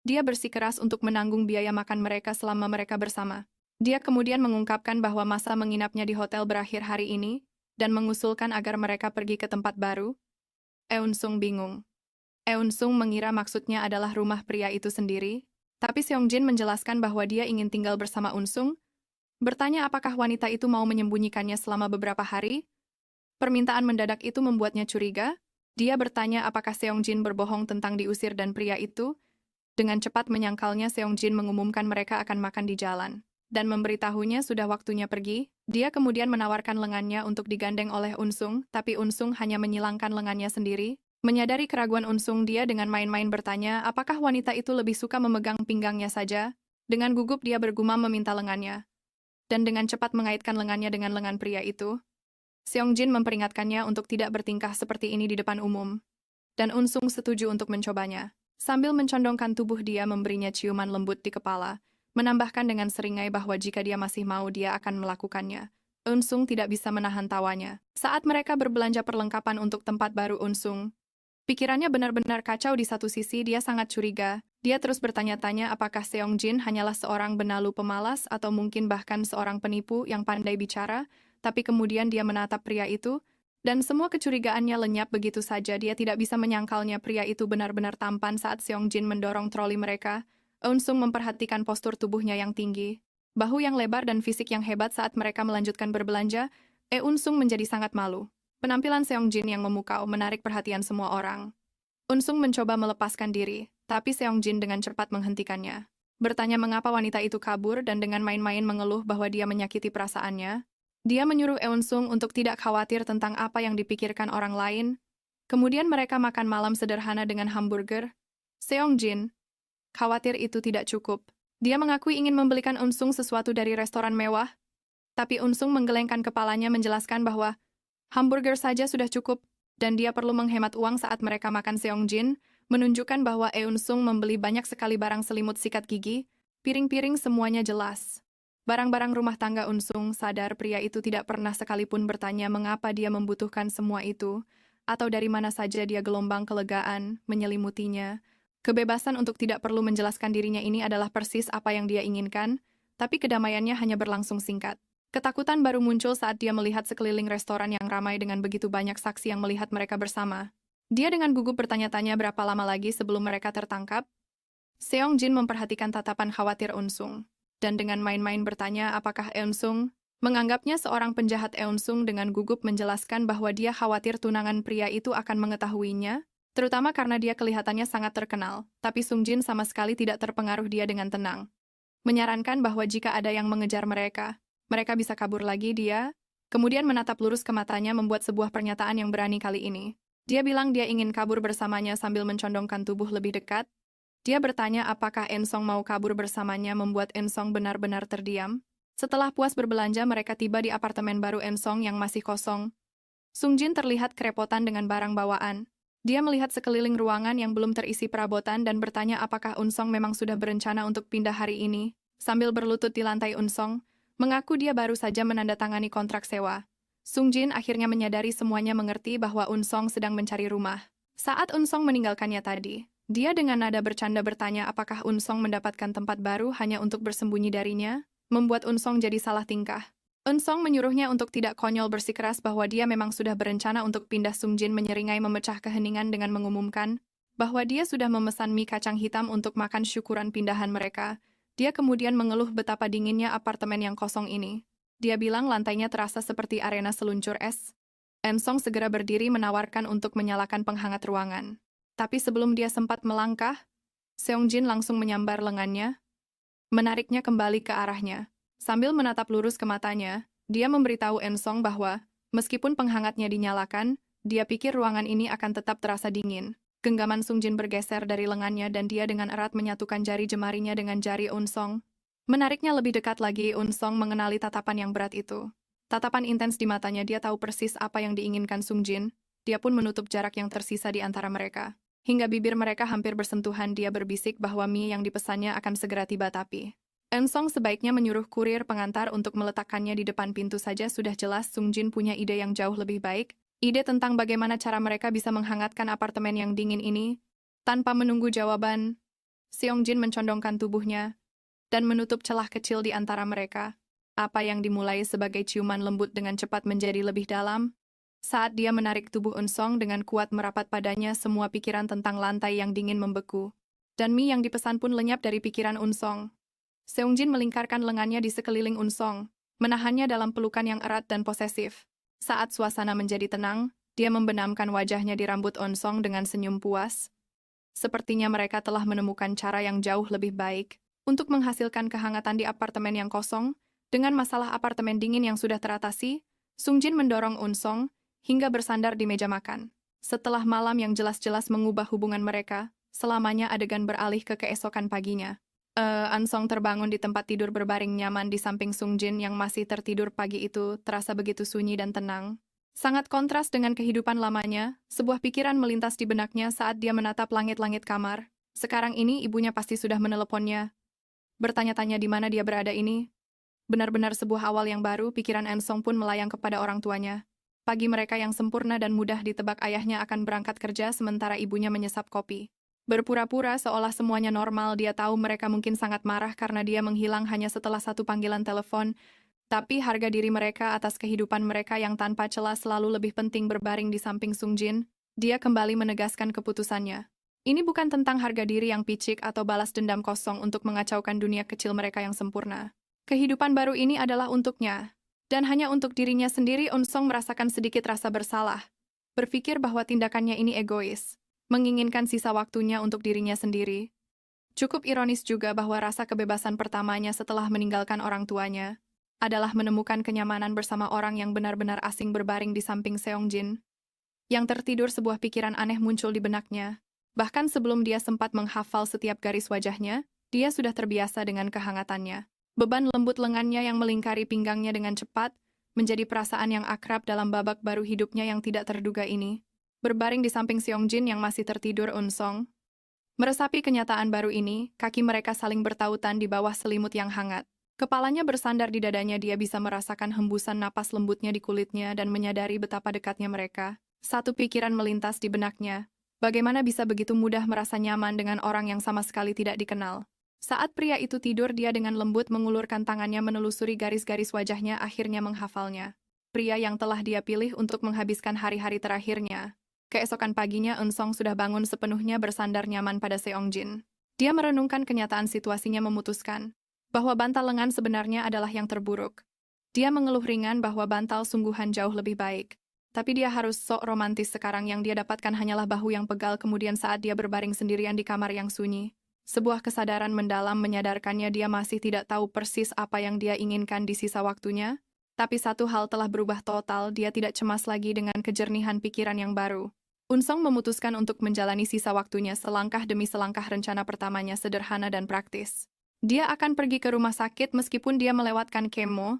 Dia bersikeras untuk menanggung biaya makan mereka selama mereka bersama. Dia kemudian mengungkapkan bahwa masa menginapnya di hotel berakhir hari ini, dan mengusulkan agar mereka pergi ke tempat baru. Unsung bingung. Unsung mengira maksudnya adalah rumah pria itu sendiri. Tapi Seongjin menjelaskan bahwa dia ingin tinggal bersama Unsung. Bertanya apakah wanita itu mau menyembunyikannya selama beberapa hari. Permintaan mendadak itu membuatnya curiga. Dia bertanya apakah Seongjin berbohong tentang diusir dan pria itu. Dengan cepat menyangkalnya, Seongjin mengumumkan mereka akan makan di jalan dan memberitahunya sudah waktunya pergi. Dia kemudian menawarkan lengannya untuk digandeng oleh Unsung, tapi Unsung hanya menyilangkan lengannya sendiri. Menyadari keraguan Unsung, dia dengan main-main bertanya apakah wanita itu lebih suka memegang pinggangnya saja. Dengan gugup dia bergumam meminta lengannya, dan dengan cepat mengaitkan lengannya dengan lengan pria itu. Seongjin memperingatkannya untuk tidak bertingkah seperti ini di depan umum, dan Unsung setuju untuk mencobanya. Sambil mencondongkan tubuh, dia memberinya ciuman lembut di kepala, menambahkan dengan seringai bahwa jika dia masih mau dia akan melakukannya. Unsung tidak bisa menahan tawanya. Saat mereka berbelanja perlengkapan untuk tempat baru Unsung, pikirannya benar-benar kacau. Di satu sisi dia sangat curiga. Dia terus bertanya-tanya apakah Seongjin hanyalah seorang benalu pemalas atau mungkin bahkan seorang penipu yang pandai bicara. Tapi kemudian dia menatap pria itu, dan semua kecurigaannya lenyap begitu saja. Dia tidak bisa menyangkalnya pria itu benar-benar tampan saat Seongjin mendorong troli mereka. Unsung memperhatikan postur tubuhnya yang tinggi, bahu yang lebar dan fisik yang hebat saat mereka melanjutkan berbelanja. Unsung menjadi sangat malu. Penampilan Seongjin yang memukau menarik perhatian semua orang. Unsung mencoba melepaskan diri, tapi Seongjin dengan cepat menghentikannya. Bertanya mengapa wanita itu kabur dan dengan main-main mengeluh bahwa dia menyakiti perasaannya. Dia menyuruh Unsung untuk tidak khawatir tentang apa yang dipikirkan orang lain. Kemudian mereka makan malam sederhana dengan hamburger. Seongjin khawatir itu tidak cukup. Dia mengakui ingin membelikan Unsung sesuatu dari restoran mewah, tapi Unsung menggelengkan kepalanya menjelaskan bahwa hamburger saja sudah cukup, dan dia perlu menghemat uang. Saat mereka makan, Seongjin menunjukkan bahwa Unsung membeli banyak sekali barang selimut sikat gigi, piring-piring semuanya jelas Barang-barang rumah tangga Unsung sadar pria itu tidak pernah sekalipun bertanya mengapa dia membutuhkan semua itu, atau dari mana saja dia gelombang kelegaan menyelimutinya. Kebebasan untuk tidak perlu menjelaskan dirinya ini adalah persis apa yang dia inginkan, tapi kedamaiannya hanya berlangsung singkat. Ketakutan baru muncul saat dia melihat sekeliling restoran yang ramai dengan begitu banyak saksi yang melihat mereka bersama. Dia dengan gugup bertanya-tanya berapa lama lagi sebelum mereka tertangkap. Seong Jin memperhatikan tatapan khawatir Unsung, dan dengan main-main bertanya apakah Eun-sung menganggapnya seorang penjahat. Eun-sung dengan gugup menjelaskan bahwa dia khawatir tunangan pria itu akan mengetahuinya, terutama karena dia kelihatannya sangat terkenal, tapi Sung Jin sama sekali tidak terpengaruh. Dia dengan tenang menyarankan bahwa jika ada yang mengejar mereka, mereka bisa kabur lagi. Dia kemudian menatap lurus ke matanya membuat sebuah pernyataan yang berani kali ini. Dia bilang dia ingin kabur bersamanya sambil mencondongkan tubuh lebih dekat. Dia bertanya apakah Eun-sung mau kabur bersamanya membuat Eun-sung benar-benar terdiam. Setelah puas berbelanja mereka tiba di apartemen baru Eun-sung yang masih kosong. Sung Jin terlihat kerepotan dengan barang bawaan. Dia melihat sekeliling ruangan yang belum terisi perabotan dan bertanya apakah Eun-sung memang sudah berencana untuk pindah hari ini. Sambil berlutut di lantai Eun-sung mengaku dia baru saja menandatangani kontrak sewa. Sung Jin akhirnya menyadari semuanya mengerti bahwa Eun-sung sedang mencari rumah. Saat Eun-sung meninggalkannya tadi, dia dengan nada bercanda bertanya apakah Eun-sung mendapatkan tempat baru hanya untuk bersembunyi darinya, membuat Eun-sung jadi salah tingkah. Eun-sung menyuruhnya untuk tidak konyol bersikeras bahwa dia memang sudah berencana untuk pindah. Sung Jin menyeringai memecah keheningan dengan mengumumkan bahwa dia sudah memesan mie kacang hitam untuk makan syukuran pindahan mereka. Dia kemudian mengeluh betapa dinginnya apartemen yang kosong ini. Dia bilang lantainya terasa seperti arena seluncur es. Eun-sung segera berdiri menawarkan untuk menyalakan penghangat ruangan. Tapi sebelum dia sempat melangkah, Seong Jin langsung menyambar lengannya, menariknya kembali ke arahnya. Sambil menatap lurus ke matanya, dia memberitahu Eun-sung bahwa, meskipun penghangatnya dinyalakan, dia pikir ruangan ini akan tetap terasa dingin. Genggaman Sung Jin bergeser dari lengannya dan dia dengan erat menyatukan jari jemarinya dengan jari Eun-sung. Menariknya lebih dekat lagi. Eun-sung mengenali tatapan yang berat itu. Tatapan intens di matanya. Dia tahu persis apa yang diinginkan Sung Jin. Dia pun menutup jarak yang tersisa di antara mereka. Hingga bibir mereka hampir bersentuhan. Dia berbisik bahwa mie yang dipesannya akan segera tiba tapi Eun-sung sebaiknya menyuruh kurir pengantar untuk meletakkannya di depan pintu saja. Sudah jelas Sung Jin punya ide yang jauh lebih baik. Ide tentang bagaimana cara mereka bisa menghangatkan apartemen yang dingin ini. Tanpa menunggu jawaban, Seong Jin mencondongkan tubuhnya dan menutup celah kecil di antara mereka. Apa yang dimulai sebagai ciuman lembut dengan cepat menjadi lebih dalam. Saat dia menarik tubuh Eun-sung dengan kuat merapat padanya, semua pikiran tentang lantai yang dingin membeku. Dan mie yang dipesan pun lenyap dari pikiran Eun-sung. Seong Jin melingkarkan lengannya di sekeliling Eun-sung, menahannya dalam pelukan yang erat dan posesif. Saat suasana menjadi tenang, dia membenamkan wajahnya di rambut Eun-sung dengan senyum puas. Sepertinya mereka telah menemukan cara yang jauh lebih baik untuk menghasilkan kehangatan di apartemen yang kosong. Dengan masalah apartemen dingin yang sudah teratasi, Sung Jin mendorong Eun-sung hingga bersandar di meja makan. Setelah malam yang jelas-jelas mengubah hubungan mereka, selamanya adegan beralih ke keesokan paginya. Eun-sung terbangun di tempat tidur berbaring nyaman di samping Sung Jin yang masih tertidur. Pagi itu terasa begitu sunyi dan tenang. Sangat kontras dengan kehidupan lamanya, sebuah pikiran melintas di benaknya saat dia menatap langit-langit kamar. Sekarang ini ibunya pasti sudah meneleponnya. Bertanya-tanya di mana dia berada ini. Benar-benar sebuah awal yang baru. Pikiran Eun-sung pun melayang kepada orang tuanya. Pagi mereka yang sempurna dan mudah ditebak. Ayahnya akan berangkat kerja sementara ibunya menyesap kopi. Berpura-pura seolah semuanya normal. Dia tahu mereka mungkin sangat marah karena dia menghilang hanya setelah satu panggilan telepon. Tapi harga diri mereka atas kehidupan mereka yang tanpa celah selalu lebih penting. Berbaring di samping Sung Jin, dia kembali menegaskan keputusannya. Ini bukan tentang harga diri yang picik atau balas dendam kosong untuk mengacaukan dunia kecil mereka yang sempurna. Kehidupan baru ini adalah untuknya. Dan hanya untuk dirinya sendiri. Eun-sung merasakan sedikit rasa bersalah. Berpikir bahwa tindakannya ini egois. Menginginkan sisa waktunya untuk dirinya sendiri. Cukup ironis juga bahwa rasa kebebasan pertamanya setelah meninggalkan orang tuanya adalah menemukan kenyamanan bersama orang yang benar-benar asing. Berbaring di samping Seong Jin yang tertidur, sebuah pikiran aneh muncul di benaknya. Bahkan sebelum dia sempat menghafal setiap garis wajahnya, dia sudah terbiasa dengan kehangatannya. Beban lembut lengannya yang melingkari pinggangnya dengan cepat menjadi perasaan yang akrab dalam babak baru hidupnya yang tidak terduga ini. Berbaring di samping Seong Jin yang masih tertidur, Eun-sung meresapi kenyataan baru ini. Kaki mereka saling bertautan di bawah selimut yang hangat. Kepalanya bersandar di dadanya, dia bisa merasakan hembusan napas lembutnya di kulitnya dan menyadari betapa dekatnya mereka. Satu pikiran melintas di benaknya. Bagaimana bisa begitu mudah merasa nyaman dengan orang yang sama sekali tidak dikenal? Saat pria itu tidur, dia dengan lembut mengulurkan tangannya menelusuri garis-garis wajahnya, akhirnya menghafalnya. Pria yang telah dia pilih untuk menghabiskan hari-hari terakhirnya. Keesokan paginya, Eun-song sudah bangun sepenuhnya bersandar nyaman pada Seong-jin. Dia merenungkan kenyataan situasinya, memutuskan bahwa bantal lengan sebenarnya adalah yang terburuk. Dia mengeluh ringan bahwa bantal sungguhan jauh lebih baik. Tapi dia harus sok romantis sekarang, yang dia dapatkan hanyalah bahu yang pegal kemudian saat dia berbaring sendirian di kamar yang sunyi. Sebuah kesadaran mendalam menyadarkannya dia masih tidak tahu persis apa yang dia inginkan di sisa waktunya. Tapi satu hal telah berubah total, dia tidak cemas lagi dengan kejernihan pikiran yang baru. Eun-song memutuskan untuk menjalani sisa waktunya selangkah demi selangkah. Rencana pertamanya sederhana dan praktis. Dia akan pergi ke rumah sakit meskipun dia melewatkan kemo.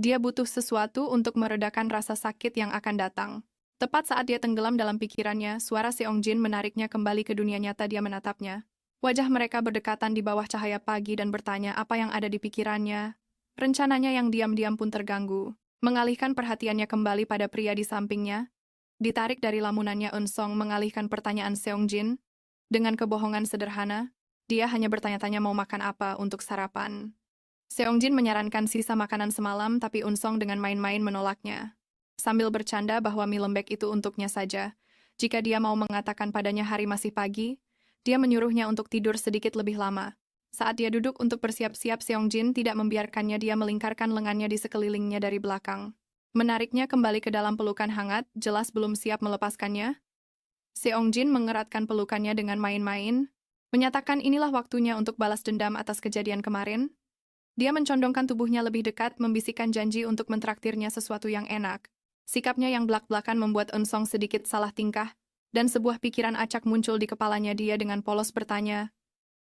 Dia butuh sesuatu untuk meredakan rasa sakit yang akan datang. Tepat saat dia tenggelam dalam pikirannya, suara Seong-jin menariknya kembali ke dunia nyata. Dia menatapnya. Wajah mereka berdekatan di bawah cahaya pagi dan bertanya apa yang ada di pikirannya. Rencananya yang diam-diam pun terganggu. Mengalihkan perhatiannya kembali pada pria di sampingnya. Ditarik dari lamunannya, Eun-song mengalihkan pertanyaan Seong-jin. Dengan kebohongan sederhana, dia hanya bertanya-tanya mau makan apa untuk sarapan. Seong-jin menyarankan sisa makanan semalam, tapi Eun-song dengan main-main menolaknya. Sambil bercanda bahwa mie lembek itu untuknya saja. Jika dia mau mengatakan padanya hari masih pagi, dia menyuruhnya untuk tidur sedikit lebih lama. Saat dia duduk untuk bersiap-siap, Seong-jin tidak membiarkannya. Dia melingkarkan lengannya di sekelilingnya dari belakang. Menariknya kembali ke dalam pelukan hangat, jelas belum siap melepaskannya. Seong-jin mengeratkan pelukannya dengan main-main, menyatakan inilah waktunya untuk balas dendam atas kejadian kemarin. Dia mencondongkan tubuhnya lebih dekat, membisikkan janji untuk mentraktirnya sesuatu yang enak. Sikapnya yang belak-belakan membuat Eun-song sedikit salah tingkah, dan sebuah pikiran acak muncul di kepalanya. Dia dengan polos bertanya,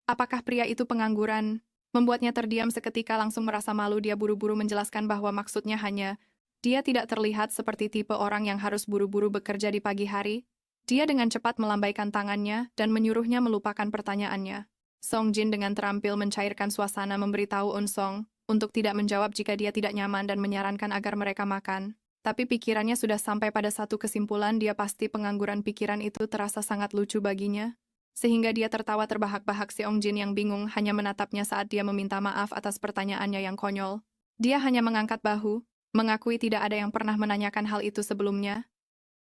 apakah pria itu pengangguran? Membuatnya terdiam seketika, langsung merasa malu. Dia buru-buru menjelaskan bahwa maksudnya hanya, dia tidak terlihat seperti tipe orang yang harus buru-buru bekerja di pagi hari. Dia dengan cepat melambaikan tangannya dan menyuruhnya melupakan pertanyaannya. Song-jin dengan terampil mencairkan suasana, memberitahu Eun-song untuk tidak menjawab jika dia tidak nyaman dan menyarankan agar mereka makan. Tapi pikirannya sudah sampai pada satu kesimpulan, dia pasti pengangguran. Pikiran itu terasa sangat lucu baginya, sehingga dia tertawa terbahak-bahak. Seong-jin yang bingung hanya menatapnya saat dia meminta maaf atas pertanyaannya yang konyol. Dia hanya mengangkat bahu, mengakui tidak ada yang pernah menanyakan hal itu sebelumnya,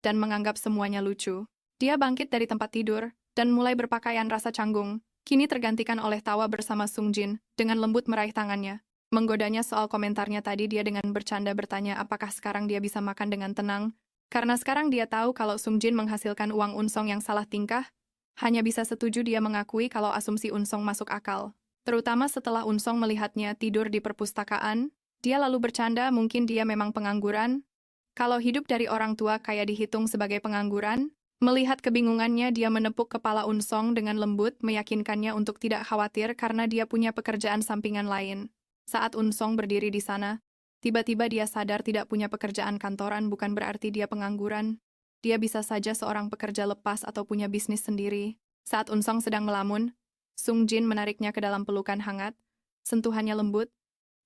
dan menganggap semuanya lucu. Dia bangkit dari tempat tidur, dan mulai berpakaian. Rasa canggung kini tergantikan oleh tawa bersama Sung-jin, dengan lembut meraih tangannya. Menggodanya soal komentarnya tadi, dia dengan bercanda bertanya apakah sekarang dia bisa makan dengan tenang, karena sekarang dia tahu kalau Sung-jin menghasilkan uang. Eun-song yang salah tingkah hanya bisa setuju. Dia mengakui kalau asumsi Eun-song masuk akal, terutama setelah Eun-song melihatnya tidur di perpustakaan. Dia lalu bercanda, mungkin dia memang pengangguran. Kalau hidup dari orang tua kaya dihitung sebagai pengangguran. Melihat kebingungannya, dia menepuk kepala Eun-song dengan lembut, meyakinkannya untuk tidak khawatir karena dia punya pekerjaan sampingan lain. Saat Eun-song berdiri di sana, tiba-tiba dia sadar tidak punya pekerjaan kantoran bukan berarti dia pengangguran. Dia bisa saja seorang pekerja lepas atau punya bisnis sendiri. Saat Eun-song sedang melamun, Sung-jin menariknya ke dalam pelukan hangat. Sentuhannya lembut,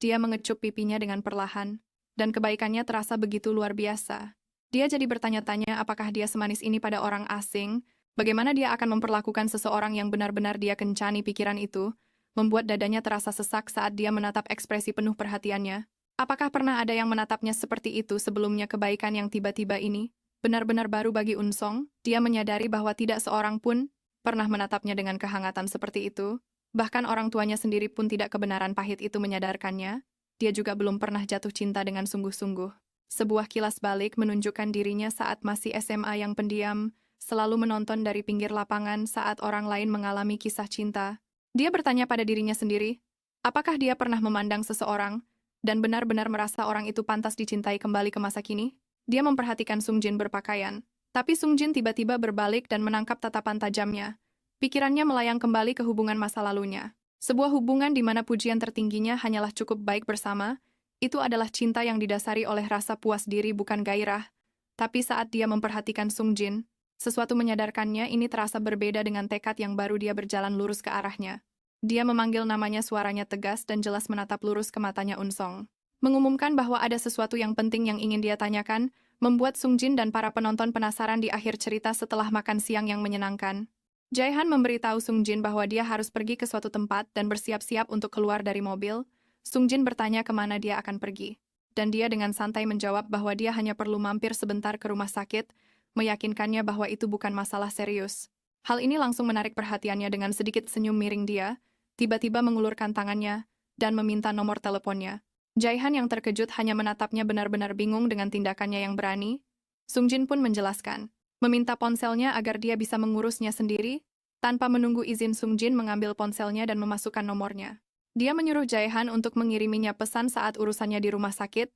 dia mengecup pipinya dengan perlahan, dan kebaikannya terasa begitu luar biasa. Dia jadi bertanya-tanya apakah dia semanis ini pada orang asing, bagaimana dia akan memperlakukan seseorang yang benar-benar dia kencani. Pikiran itu membuat dadanya terasa sesak saat dia menatap ekspresi penuh perhatiannya. Apakah pernah ada yang menatapnya seperti itu sebelumnya? Kebaikan yang tiba-tiba ini benar-benar baru bagi Eun-song. Dia menyadari bahwa tidak seorang pun pernah menatapnya dengan kehangatan seperti itu. Bahkan orang tuanya sendiri pun tidak. Kebenaran pahit itu menyadarkannya. Dia juga belum pernah jatuh cinta dengan sungguh-sungguh. Sebuah kilas balik menunjukkan dirinya saat masih SMA yang pendiam, selalu menonton dari pinggir lapangan saat orang lain mengalami kisah cinta. Dia bertanya pada dirinya sendiri, apakah dia pernah memandang seseorang dan benar-benar merasa orang itu pantas dicintai? Kembali ke masa kini, dia memperhatikan Sung-jin berpakaian. Tapi Sung-jin tiba-tiba berbalik dan menangkap tatapan tajamnya. Pikirannya melayang kembali ke hubungan masa lalunya. Sebuah hubungan di mana pujian tertingginya hanyalah cukup baik bersama. Itu adalah cinta yang didasari oleh rasa puas diri, bukan gairah. Tapi saat dia memperhatikan Sung-jin, sesuatu menyadarkannya ini terasa berbeda. Dengan tekad yang baru dia berjalan lurus ke arahnya. Dia memanggil namanya, suaranya tegas dan jelas menatap lurus ke matanya Unsong. Mengumumkan bahwa ada sesuatu yang penting yang ingin dia tanyakan, membuat Sung Jin dan para penonton penasaran di akhir cerita setelah makan siang yang menyenangkan. Jae-han memberitahu Sung Jin bahwa dia harus pergi ke suatu tempat dan bersiap-siap untuk keluar dari mobil. Sung Jin bertanya kemana dia akan pergi. Dan dia dengan santai menjawab bahwa dia hanya perlu mampir sebentar ke rumah sakit, meyakinkannya bahwa itu bukan masalah serius. Hal ini langsung menarik perhatiannya. Dengan sedikit senyum miring dia, tiba-tiba mengulurkan tangannya, dan meminta nomor teleponnya. Jae-han yang terkejut hanya menatapnya, benar-benar bingung dengan tindakannya yang berani. Sung Jin pun menjelaskan, meminta ponselnya agar dia bisa mengurusnya sendiri. Tanpa menunggu izin, Sung Jin mengambil ponselnya dan memasukkan nomornya. Dia menyuruh Jae-han untuk mengiriminya pesan saat urusannya di rumah sakit.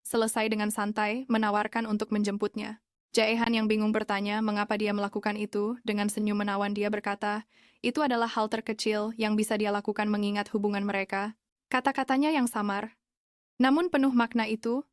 Selesai dengan santai, menawarkan untuk menjemputnya. Jae-han yang bingung bertanya mengapa dia melakukan itu. Dengan senyum menawan dia berkata, itu adalah hal terkecil yang bisa dia lakukan mengingat hubungan mereka. Kata-katanya yang samar, namun penuh makna itu,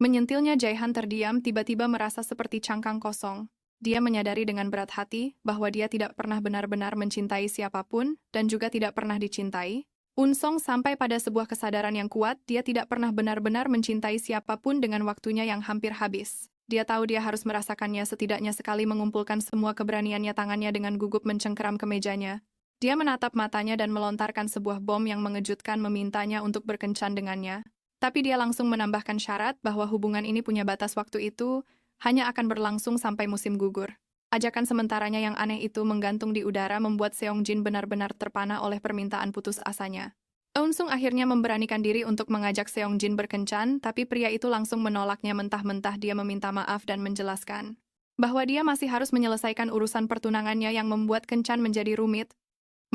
menyentilnya. Jae-han terdiam, tiba-tiba merasa seperti cangkang kosong. Dia menyadari dengan berat hati bahwa dia tidak pernah benar-benar mencintai siapapun dan juga tidak pernah dicintai. Unsong sampai pada sebuah kesadaran yang kuat, dia tidak pernah benar-benar mencintai siapapun dengan waktunya yang hampir habis. Dia tahu dia harus merasakannya setidaknya sekali. Mengumpulkan semua keberaniannya, tangannya dengan gugup mencengkeram ke mejanya. Dia menatap matanya dan melontarkan sebuah bom yang mengejutkan, memintanya untuk berkencan dengannya. Tapi dia langsung menambahkan syarat bahwa hubungan ini punya batas waktu, itu hanya akan berlangsung sampai musim gugur. Ajakan sementaranya yang aneh itu menggantung di udara, membuat Seong Jin benar-benar terpana oleh permintaan putus asanya. Unsung akhirnya memberanikan diri untuk mengajak Seong Jin berkencan, tapi pria itu langsung menolaknya mentah-mentah. Dia meminta maaf dan menjelaskan bahwa dia masih harus menyelesaikan urusan pertunangannya yang membuat kencan menjadi rumit.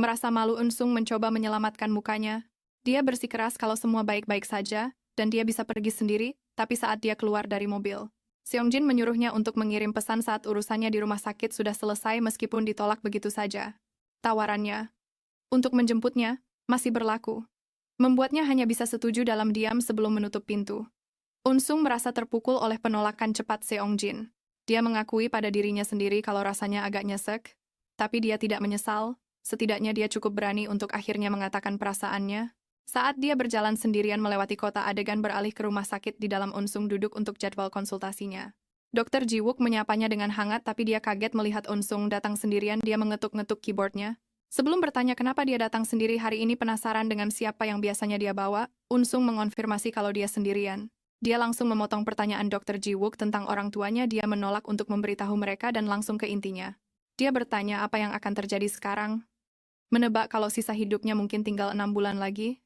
Merasa malu, Unsung mencoba menyelamatkan mukanya. Dia bersikeras kalau semua baik-baik saja, dan dia bisa pergi sendiri, tapi saat dia keluar dari mobil, Seong Jin menyuruhnya untuk mengirim pesan saat urusannya di rumah sakit sudah selesai, meskipun ditolak begitu saja. Tawarannya untuk menjemputnya masih berlaku, membuatnya hanya bisa setuju dalam diam sebelum menutup pintu. Unsung merasa terpukul oleh penolakan cepat Seong Jin. Dia mengakui pada dirinya sendiri kalau rasanya agak nyesek, tapi dia tidak menyesal. Setidaknya dia cukup berani untuk akhirnya mengatakan perasaannya. Saat dia berjalan sendirian melewati kota, adegan beralih ke rumah sakit. Di dalam, Unsung duduk untuk jadwal konsultasinya. Dr. Ji-wook menyapanya dengan hangat, tapi dia kaget melihat Unsung datang sendirian. Dia mengetuk-ngetuk keyboardnya. Sebelum bertanya kenapa dia datang sendiri hari ini, penasaran dengan siapa yang biasanya dia bawa, Unsung mengonfirmasi kalau dia sendirian. Dia langsung memotong pertanyaan Dr. Ji-wook tentang orang tuanya. Dia menolak untuk memberitahu mereka dan langsung ke intinya. Dia bertanya apa yang akan terjadi sekarang. Menebak kalau sisa hidupnya mungkin tinggal 6 bulan lagi.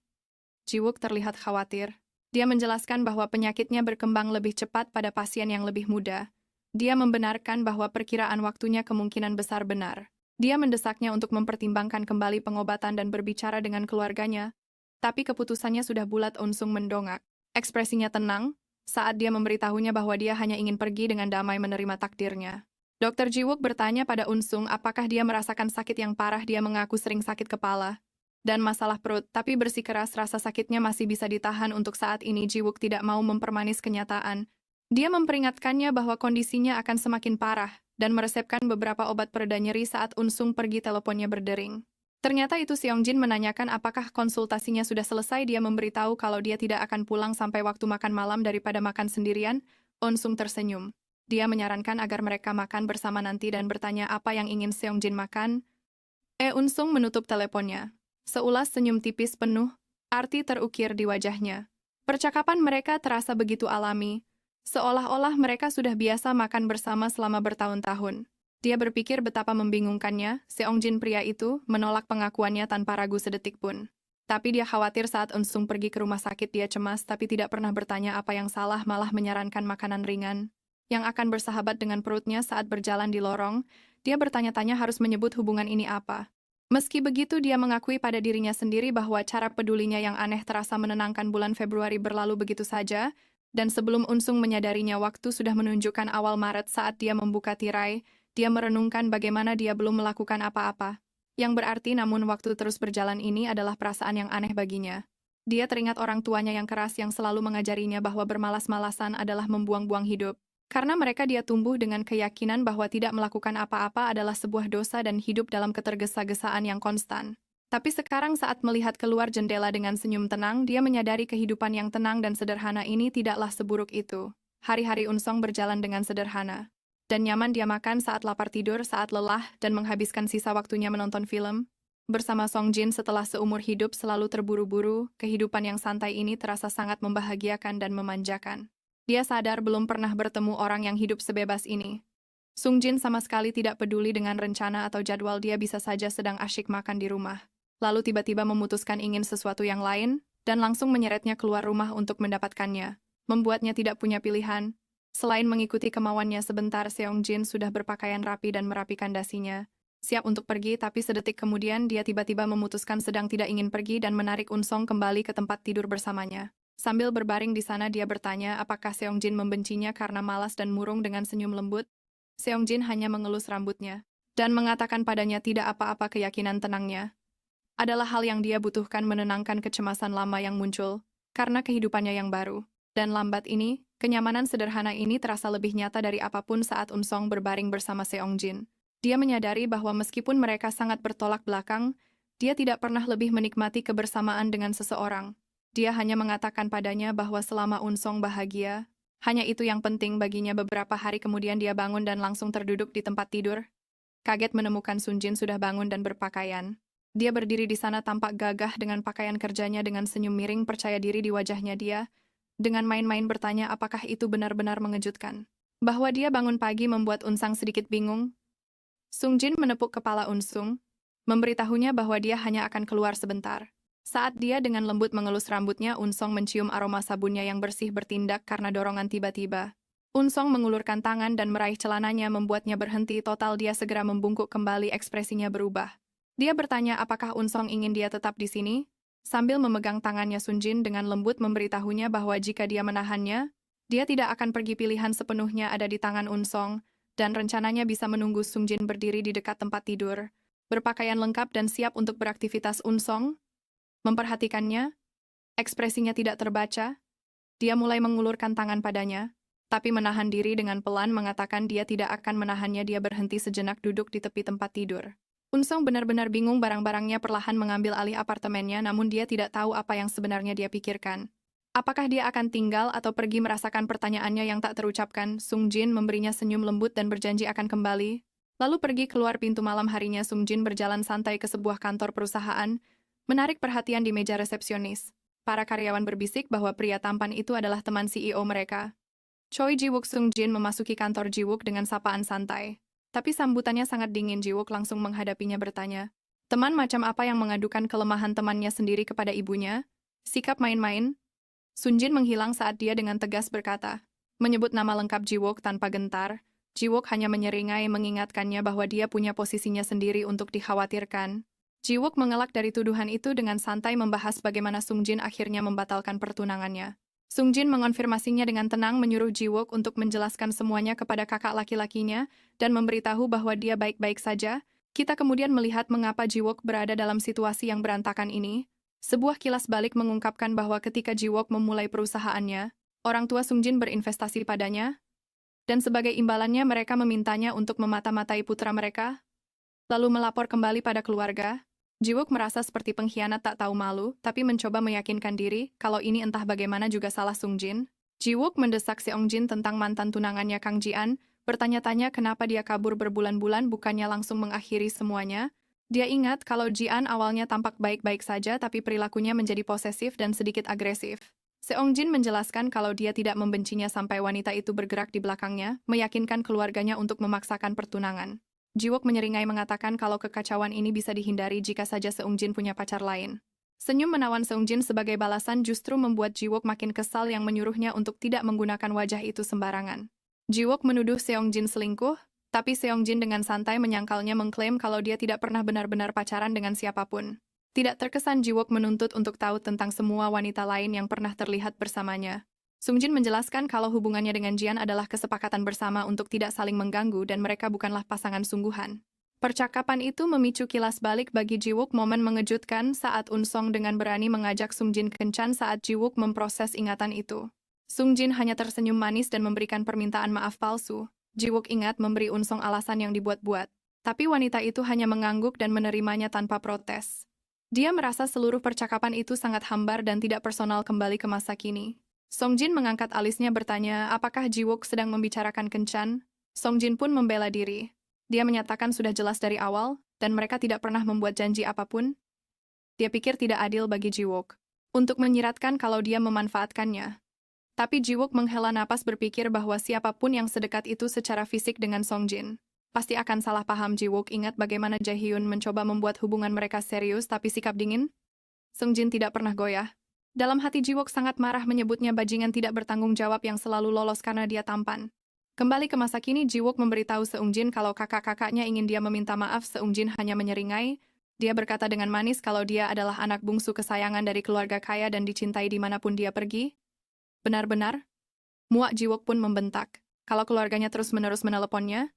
Ji-wook terlihat khawatir. Dia menjelaskan bahwa penyakitnya berkembang lebih cepat pada pasien yang lebih muda. Dia membenarkan bahwa perkiraan waktunya kemungkinan besar benar. Dia mendesaknya untuk mempertimbangkan kembali pengobatan dan berbicara dengan keluarganya. Tapi keputusannya sudah bulat. Unsung mendongak. Ekspresinya tenang saat dia memberitahunya bahwa dia hanya ingin pergi dengan damai menerima takdirnya. Dr. Ji-wook bertanya pada Unsung apakah dia merasakan sakit yang parah. Dia mengaku sering sakit kepala dan masalah perut, tapi bersikeras rasa sakitnya masih bisa ditahan untuk saat ini. Ji-wook tidak mau mempermanis kenyataan. Dia memperingatkannya bahwa kondisinya akan semakin parah dan meresepkan beberapa obat pereda nyeri. Saat Unsung pergi, teleponnya berdering. Ternyata itu Seong Jin menanyakan apakah konsultasinya sudah selesai. Dia memberitahu kalau dia tidak akan pulang sampai waktu makan malam daripada makan sendirian. Unsung tersenyum. Dia menyarankan agar mereka makan bersama nanti dan bertanya apa yang ingin Seong Jin makan. Unsung menutup teleponnya. Seulas senyum tipis penuh arti terukir di wajahnya. Percakapan mereka terasa begitu alami, seolah-olah mereka sudah biasa makan bersama selama bertahun-tahun. Dia berpikir betapa membingungkannya, Seong Jin pria itu menolak pengakuannya tanpa ragu sedetik pun. Tapi dia khawatir saat Unsung pergi ke rumah sakit. Dia cemas tapi tidak pernah bertanya apa yang salah, malah menyarankan makanan ringan yang akan bersahabat dengan perutnya. Saat berjalan di lorong, dia bertanya-tanya harus menyebut hubungan ini apa. Meski begitu, dia mengakui pada dirinya sendiri bahwa cara pedulinya yang aneh terasa menenangkan. Bulan Februari berlalu begitu saja, dan sebelum Unsung menyadarinya waktu sudah menunjukkan awal Maret. Saat dia membuka tirai, dia merenungkan bagaimana dia belum melakukan apa-apa. Yang berarti namun waktu terus berjalan ini adalah perasaan yang aneh baginya. Dia teringat orang tuanya yang keras yang selalu mengajarinya bahwa bermalas-malasan adalah membuang-buang hidup. Karena mereka dia tumbuh dengan keyakinan bahwa tidak melakukan apa-apa adalah sebuah dosa dan hidup dalam ketergesa-gesaan yang konstan. Tapi sekarang saat melihat keluar jendela dengan senyum tenang, dia menyadari kehidupan yang tenang dan sederhana ini tidaklah seburuk itu. Hari-hari Unsong berjalan dengan sederhana. Dan nyaman dia makan saat lapar, tidur saat lelah, dan menghabiskan sisa waktunya menonton film. Bersama Song Jin setelah seumur hidup selalu terburu-buru, kehidupan yang santai ini terasa sangat membahagiakan dan memanjakan. Dia sadar belum pernah bertemu orang yang hidup sebebas ini. Sung Jin sama sekali tidak peduli dengan rencana atau jadwal, dia bisa saja sedang asyik makan di rumah. Lalu tiba-tiba memutuskan ingin sesuatu yang lain, dan langsung menyeretnya keluar rumah untuk mendapatkannya. Membuatnya tidak punya pilihan. Selain mengikuti kemauannya sebentar, Seong Jin sudah berpakaian rapi dan merapikan dasinya. Siap untuk pergi, tapi sedetik kemudian dia tiba-tiba memutuskan sedang tidak ingin pergi dan menarik Unsong kembali ke tempat tidur bersamanya. Sambil berbaring di sana dia bertanya apakah Seong Jin membencinya karena malas dan murung dengan senyum lembut. Seong Jin hanya mengelus rambutnya dan mengatakan padanya tidak apa-apa. Keyakinan tenangnya adalah hal yang dia butuhkan menenangkan kecemasan lama yang muncul karena kehidupannya yang baru. Dan lambat ini, kenyamanan sederhana ini terasa lebih nyata dari apapun saat Unsong berbaring bersama Seong Jin. Dia menyadari bahwa meskipun mereka sangat bertolak belakang, dia tidak pernah lebih menikmati kebersamaan dengan seseorang. Dia hanya mengatakan padanya bahwa selama Unsong bahagia, hanya itu yang penting baginya. Beberapa hari kemudian dia bangun dan langsung terduduk di tempat tidur. Kaget menemukan Sun Jin sudah bangun dan berpakaian. Dia berdiri di sana tampak gagah dengan pakaian kerjanya, dengan senyum miring percaya diri di wajahnya. Dia dengan main-main bertanya apakah itu benar-benar mengejutkan. Bahwa dia bangun pagi membuat Unsang sedikit bingung. Sung Jin menepuk kepala Unsung, memberitahunya bahwa dia hanya akan keluar sebentar. Saat dia dengan lembut mengelus rambutnya, Unsong mencium aroma sabunnya yang bersih bertindak karena dorongan tiba-tiba. Unsong mengulurkan tangan dan meraih celananya membuatnya berhenti total. Dia segera membungkuk kembali, ekspresinya berubah. Dia bertanya apakah Unsong ingin dia tetap di sini? Sambil memegang tangannya, Sun Jin dengan lembut memberitahunya bahwa jika dia menahannya, dia tidak akan pergi. Pilihan sepenuhnya ada di tangan Unsong, dan rencananya bisa menunggu Sung Jin berdiri di dekat tempat tidur, berpakaian lengkap dan siap untuk beraktivitas. Unsong memperhatikannya, ekspresinya tidak terbaca. Dia mulai mengulurkan tangan padanya, tapi menahan diri dengan pelan mengatakan dia tidak akan menahannya. Dia berhenti sejenak duduk di tepi tempat tidur. Unsong benar-benar bingung. Barang-barangnya perlahan mengambil alih apartemennya, namun dia tidak tahu apa yang sebenarnya dia pikirkan. Apakah dia akan tinggal atau pergi? Merasakan pertanyaannya yang tak terucapkan, Sung Jin memberinya senyum lembut dan berjanji akan kembali. Lalu pergi keluar pintu. Malam harinya Sung Jin berjalan santai ke sebuah kantor perusahaan, menarik perhatian di meja resepsionis. Para karyawan berbisik bahwa pria tampan itu adalah teman CEO mereka. Choi Ji-wook. Sung Jin memasuki kantor Ji-wook dengan sapaan santai. Tapi sambutannya sangat dingin. Ji-wook langsung menghadapinya bertanya, teman macam apa yang mengadukan kelemahan temannya sendiri kepada ibunya? Sikap main-main? Sun Jin menghilang saat dia dengan tegas berkata, menyebut nama lengkap Ji-wook tanpa gentar. Ji-wook hanya menyeringai mengingatkannya bahwa dia punya posisinya sendiri untuk dikhawatirkan. Ji-wook mengelak dari tuduhan itu dengan santai, membahas bagaimana Sung Jin akhirnya membatalkan pertunangannya. Sung Jin mengonfirmasinya dengan tenang, menyuruh Ji-wook untuk menjelaskan semuanya kepada kakak laki-lakinya dan memberitahu bahwa dia baik-baik saja. Kita kemudian melihat mengapa Ji-wook berada dalam situasi yang berantakan ini. Sebuah kilas balik mengungkapkan bahwa ketika Ji-wook memulai perusahaannya, orang tua Sung Jin berinvestasi padanya, dan sebagai imbalannya mereka memintanya untuk memata-matai putra mereka, lalu melapor kembali pada keluarga. Ji-wook merasa seperti pengkhianat tak tahu malu, tapi mencoba meyakinkan diri kalau ini entah bagaimana juga salah Sung Jin. Ji-wook mendesak Seong Jin tentang mantan tunangannya Kang Ji-an, bertanya-tanya kenapa dia kabur berbulan-bulan bukannya langsung mengakhiri semuanya. Dia ingat kalau Ji-an awalnya tampak baik-baik saja, tapi perilakunya menjadi posesif dan sedikit agresif. Seong Jin menjelaskan kalau dia tidak membencinya sampai wanita itu bergerak di belakangnya, meyakinkan keluarganya untuk memaksakan pertunangan. Ji-wook menyeringai mengatakan kalau kekacauan ini bisa dihindari jika saja Seong Jin punya pacar lain. Senyum menawan Seong Jin sebagai balasan justru membuat Ji-wook makin kesal, yang menyuruhnya untuk tidak menggunakan wajah itu sembarangan. Ji-wook menuduh Seong Jin selingkuh, tapi Seong Jin dengan santai menyangkalnya, mengklaim kalau dia tidak pernah benar-benar pacaran dengan siapapun. Tidak terkesan Ji-wook menuntut untuk tahu tentang semua wanita lain yang pernah terlihat bersamanya. Sung Jin menjelaskan kalau hubungannya dengan Jian adalah kesepakatan bersama untuk tidak saling mengganggu dan mereka bukanlah pasangan sungguhan. Percakapan itu memicu kilas balik bagi Ji-wook. Momen mengejutkan saat Unsong dengan berani mengajak Sung Jin kencan saat Ji-wook memproses ingatan itu. Sung Jin hanya tersenyum manis dan memberikan permintaan maaf palsu. Ji-wook ingat memberi Unsong alasan yang dibuat-buat, tapi wanita itu hanya mengangguk dan menerimanya tanpa protes. Dia merasa seluruh percakapan itu sangat hambar dan tidak personal kembali ke masa kini. Song Jin mengangkat alisnya bertanya, apakah Jiwook sedang membicarakan kencan? Song Jin pun membela diri. Dia menyatakan sudah jelas dari awal, dan mereka tidak pernah membuat janji apapun. Dia pikir tidak adil bagi Jiwook untuk menyiratkan kalau dia memanfaatkannya. Tapi Jiwook menghela napas berpikir bahwa siapapun yang sedekat itu secara fisik dengan Song Jin pasti akan salah paham. Jiwook ingat bagaimana Jae-hyun mencoba membuat hubungan mereka serius tapi sikap dingin. Song Jin tidak pernah goyah. Dalam hati Jiwook sangat marah menyebutnya bajingan tidak bertanggung jawab yang selalu lolos karena dia tampan. Kembali ke masa kini, Jiwook memberitahu Seung Jin kalau kakak-kakaknya ingin dia meminta maaf. Seung Jin hanya menyeringai. Dia berkata dengan manis kalau dia adalah anak bungsu kesayangan dari keluarga kaya dan dicintai dimanapun dia pergi. Benar-benar? Muak Jiwook pun membentak. Kalau keluarganya terus-menerus meneleponnya,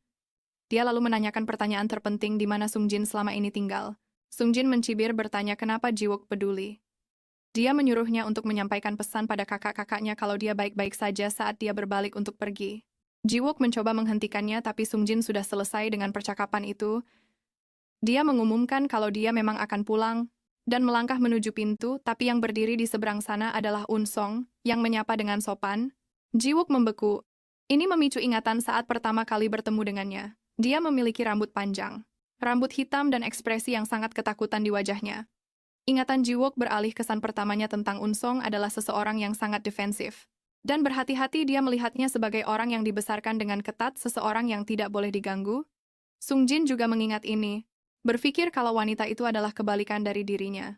dia lalu menanyakan pertanyaan terpenting di mana Sung Jin selama ini tinggal. Sung Jin mencibir bertanya kenapa Jiwook peduli. Dia menyuruhnya untuk menyampaikan pesan pada kakak-kakaknya kalau dia baik-baik saja saat dia berbalik untuk pergi. Jiwook mencoba menghentikannya tapi Sung Jin sudah selesai dengan percakapan itu. Dia mengumumkan kalau dia memang akan pulang dan melangkah menuju pintu, tapi yang berdiri di seberang sana adalah Un Song yang menyapa dengan sopan. Jiwook membeku. Ini memicu ingatan saat pertama kali bertemu dengannya. Dia memiliki rambut panjang, rambut hitam dan ekspresi yang sangat ketakutan di wajahnya. Ingatan Jiwook beralih. Kesan pertamanya tentang Un Song adalah seseorang yang sangat defensif. Dan berhati-hati dia melihatnya sebagai orang yang dibesarkan dengan ketat, seseorang yang tidak boleh diganggu. Sung Jin juga mengingat ini. Berpikir kalau wanita itu adalah kebalikan dari dirinya.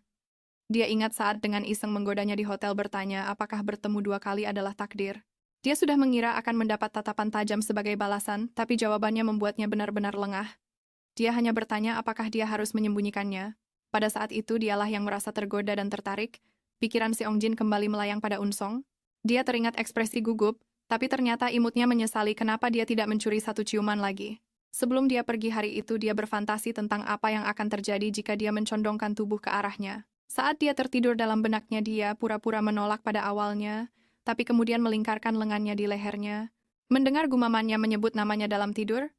Dia ingat saat dengan iseng menggodanya di hotel bertanya apakah bertemu 2 kali adalah takdir. Dia sudah mengira akan mendapat tatapan tajam sebagai balasan, tapi jawabannya membuatnya benar-benar lengah. Dia hanya bertanya apakah dia harus menyembunyikannya. Pada saat itu dialah yang merasa tergoda dan tertarik. Pikiran Seung Jin kembali melayang pada Un Song. Dia teringat ekspresi gugup, tapi ternyata imutnya menyesali kenapa dia tidak mencuri satu ciuman lagi. Sebelum dia pergi hari itu, dia berfantasi tentang apa yang akan terjadi jika dia mencondongkan tubuh ke arahnya. Saat dia tertidur dalam benaknya, dia pura-pura menolak pada awalnya, tapi kemudian melingkarkan lengannya di lehernya. Mendengar gumamannya menyebut namanya dalam tidur,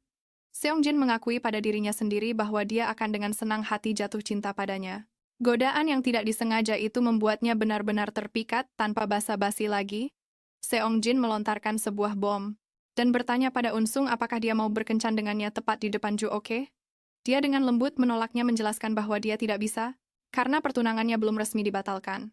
Seung Jin mengakui pada dirinya sendiri bahwa dia akan dengan senang hati jatuh cinta padanya. Godaan yang tidak disengaja itu membuatnya benar-benar terpikat. Tanpa basa-basi lagi, Seung Jin melontarkan sebuah bom dan bertanya pada Un Sung apakah dia mau berkencan dengannya tepat di depan Ju Oke. Dia dengan lembut menolaknya, menjelaskan bahwa dia tidak bisa, karena pertunangannya belum resmi dibatalkan.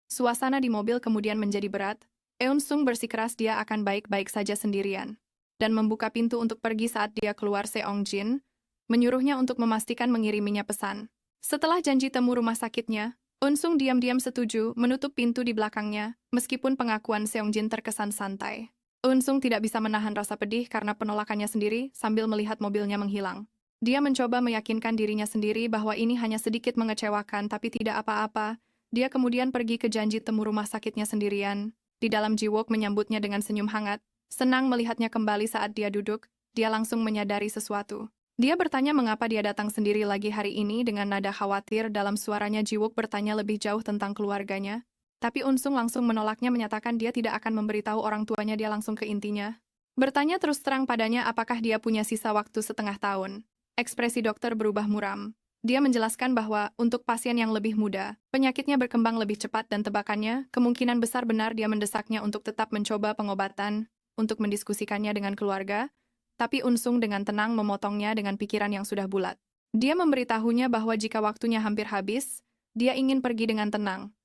Suasana di mobil kemudian menjadi berat. Eun Sung bersikeras dia akan baik-baik saja sendirian, dan membuka pintu untuk pergi. Saat dia keluar, Seung Jin menyuruhnya untuk memastikan mengiriminya pesan. Setelah janji temu rumah sakitnya, Un Sung diam-diam setuju menutup pintu di belakangnya, meskipun pengakuan Seung Jin terkesan santai. Un Sung tidak bisa menahan rasa pedih karena penolakannya sendiri sambil melihat mobilnya menghilang. Dia mencoba meyakinkan dirinya sendiri bahwa ini hanya sedikit mengecewakan tapi tidak apa-apa. Dia kemudian pergi ke janji temu rumah sakitnya sendirian. Di dalam, Jiwook menyambutnya dengan senyum hangat. Senang melihatnya kembali. Saat dia duduk, dia langsung menyadari sesuatu. Dia bertanya mengapa dia datang sendiri lagi hari ini dengan nada khawatir dalam suaranya. Jiwook bertanya lebih jauh tentang keluarganya. Tapi Un Sung langsung menolaknya, menyatakan dia tidak akan memberitahu orang tuanya. Dia langsung ke intinya. Bertanya terus terang padanya apakah dia punya sisa waktu setengah tahun. Ekspresi dokter berubah muram. Dia menjelaskan bahwa untuk pasien yang lebih muda, penyakitnya berkembang lebih cepat dan tebakannya, kemungkinan besar benar. Dia mendesaknya untuk tetap mencoba pengobatan, untuk mendiskusikannya dengan keluarga, tapi Un Sung dengan tenang memotongnya dengan pikiran yang sudah bulat. Dia memberitahunya bahwa jika waktunya hampir habis, dia ingin pergi dengan tenang.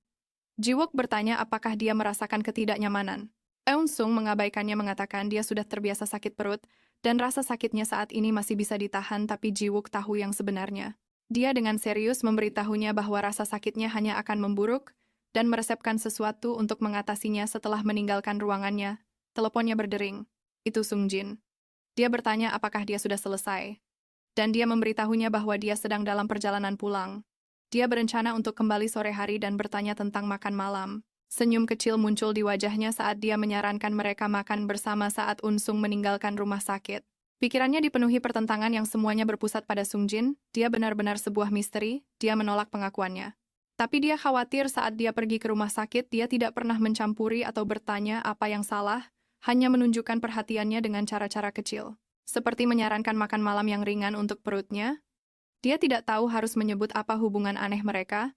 Jiwook bertanya apakah dia merasakan ketidaknyamanan. Eun Sung mengabaikannya, mengatakan dia sudah terbiasa sakit perut, dan rasa sakitnya saat ini masih bisa ditahan, tapi Jiwook tahu yang sebenarnya. Dia dengan serius memberitahunya bahwa rasa sakitnya hanya akan memburuk, dan meresepkan sesuatu untuk mengatasinya. Setelah meninggalkan ruangannya, teleponnya berdering. Itu Sung Jin. Dia bertanya apakah dia sudah selesai. Dan dia memberitahunya bahwa dia sedang dalam perjalanan pulang. Dia berencana untuk kembali sore hari dan bertanya tentang makan malam. Senyum kecil muncul di wajahnya saat dia menyarankan mereka makan bersama saat Un Sung meninggalkan rumah sakit. Pikirannya dipenuhi pertentangan yang semuanya berpusat pada Sung Jin. Dia benar-benar sebuah misteri. Dia menolak pengakuannya. Tapi dia khawatir saat dia pergi ke rumah sakit, dia tidak pernah mencampuri atau bertanya apa yang salah, hanya menunjukkan perhatiannya dengan cara-cara kecil. Seperti menyarankan makan malam yang ringan untuk perutnya. Dia tidak tahu harus menyebut apa hubungan aneh mereka,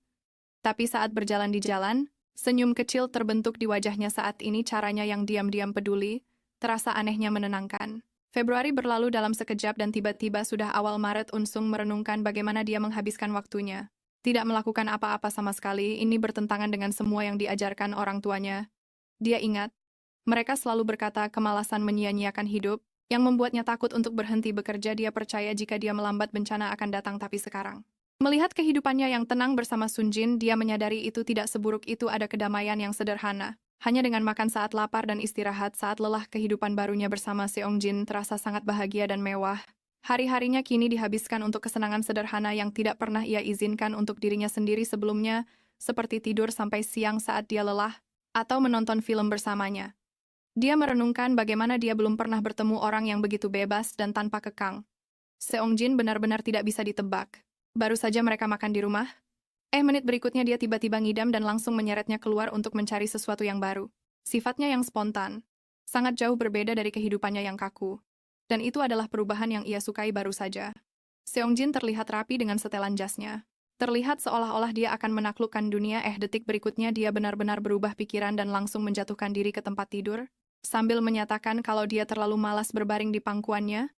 tapi saat berjalan di jalan, senyum kecil terbentuk di wajahnya saat ini caranya yang diam-diam peduli, terasa anehnya menenangkan. Februari berlalu dalam sekejap dan tiba-tiba sudah awal Maret Unsung merenungkan bagaimana dia menghabiskan waktunya. Tidak melakukan apa-apa sama sekali, ini bertentangan dengan semua yang diajarkan orang tuanya. Dia ingat, mereka selalu berkata kemalasan menyia-nyiakan hidup, yang membuatnya takut untuk berhenti bekerja. Dia percaya jika dia melambat bencana akan datang, tapi sekarang melihat kehidupannya yang tenang bersama Sun Jin, dia menyadari itu tidak seburuk itu. Ada kedamaian yang sederhana. Hanya dengan makan saat lapar dan istirahat saat lelah, kehidupan barunya bersama Seong Jin terasa sangat bahagia dan mewah. Hari-harinya kini dihabiskan untuk kesenangan sederhana yang tidak pernah ia izinkan untuk dirinya sendiri sebelumnya, seperti tidur sampai siang saat dia lelah, atau menonton film bersamanya. Dia merenungkan bagaimana dia belum pernah bertemu orang yang begitu bebas dan tanpa kekang. Seong Jin benar-benar tidak bisa ditebak. Baru saja mereka makan di rumah, menit berikutnya dia tiba-tiba ngidam dan langsung menyeretnya keluar untuk mencari sesuatu yang baru. Sifatnya yang spontan, sangat jauh berbeda dari kehidupannya yang kaku. Dan itu adalah perubahan yang ia sukai baru saja. Seong Jin terlihat rapi dengan setelan jasnya. Terlihat seolah-olah dia akan menaklukkan dunia. Detik berikutnya dia benar-benar berubah pikiran dan langsung menjatuhkan diri ke tempat tidur. Sambil menyatakan kalau dia terlalu malas berbaring di pangkuannya,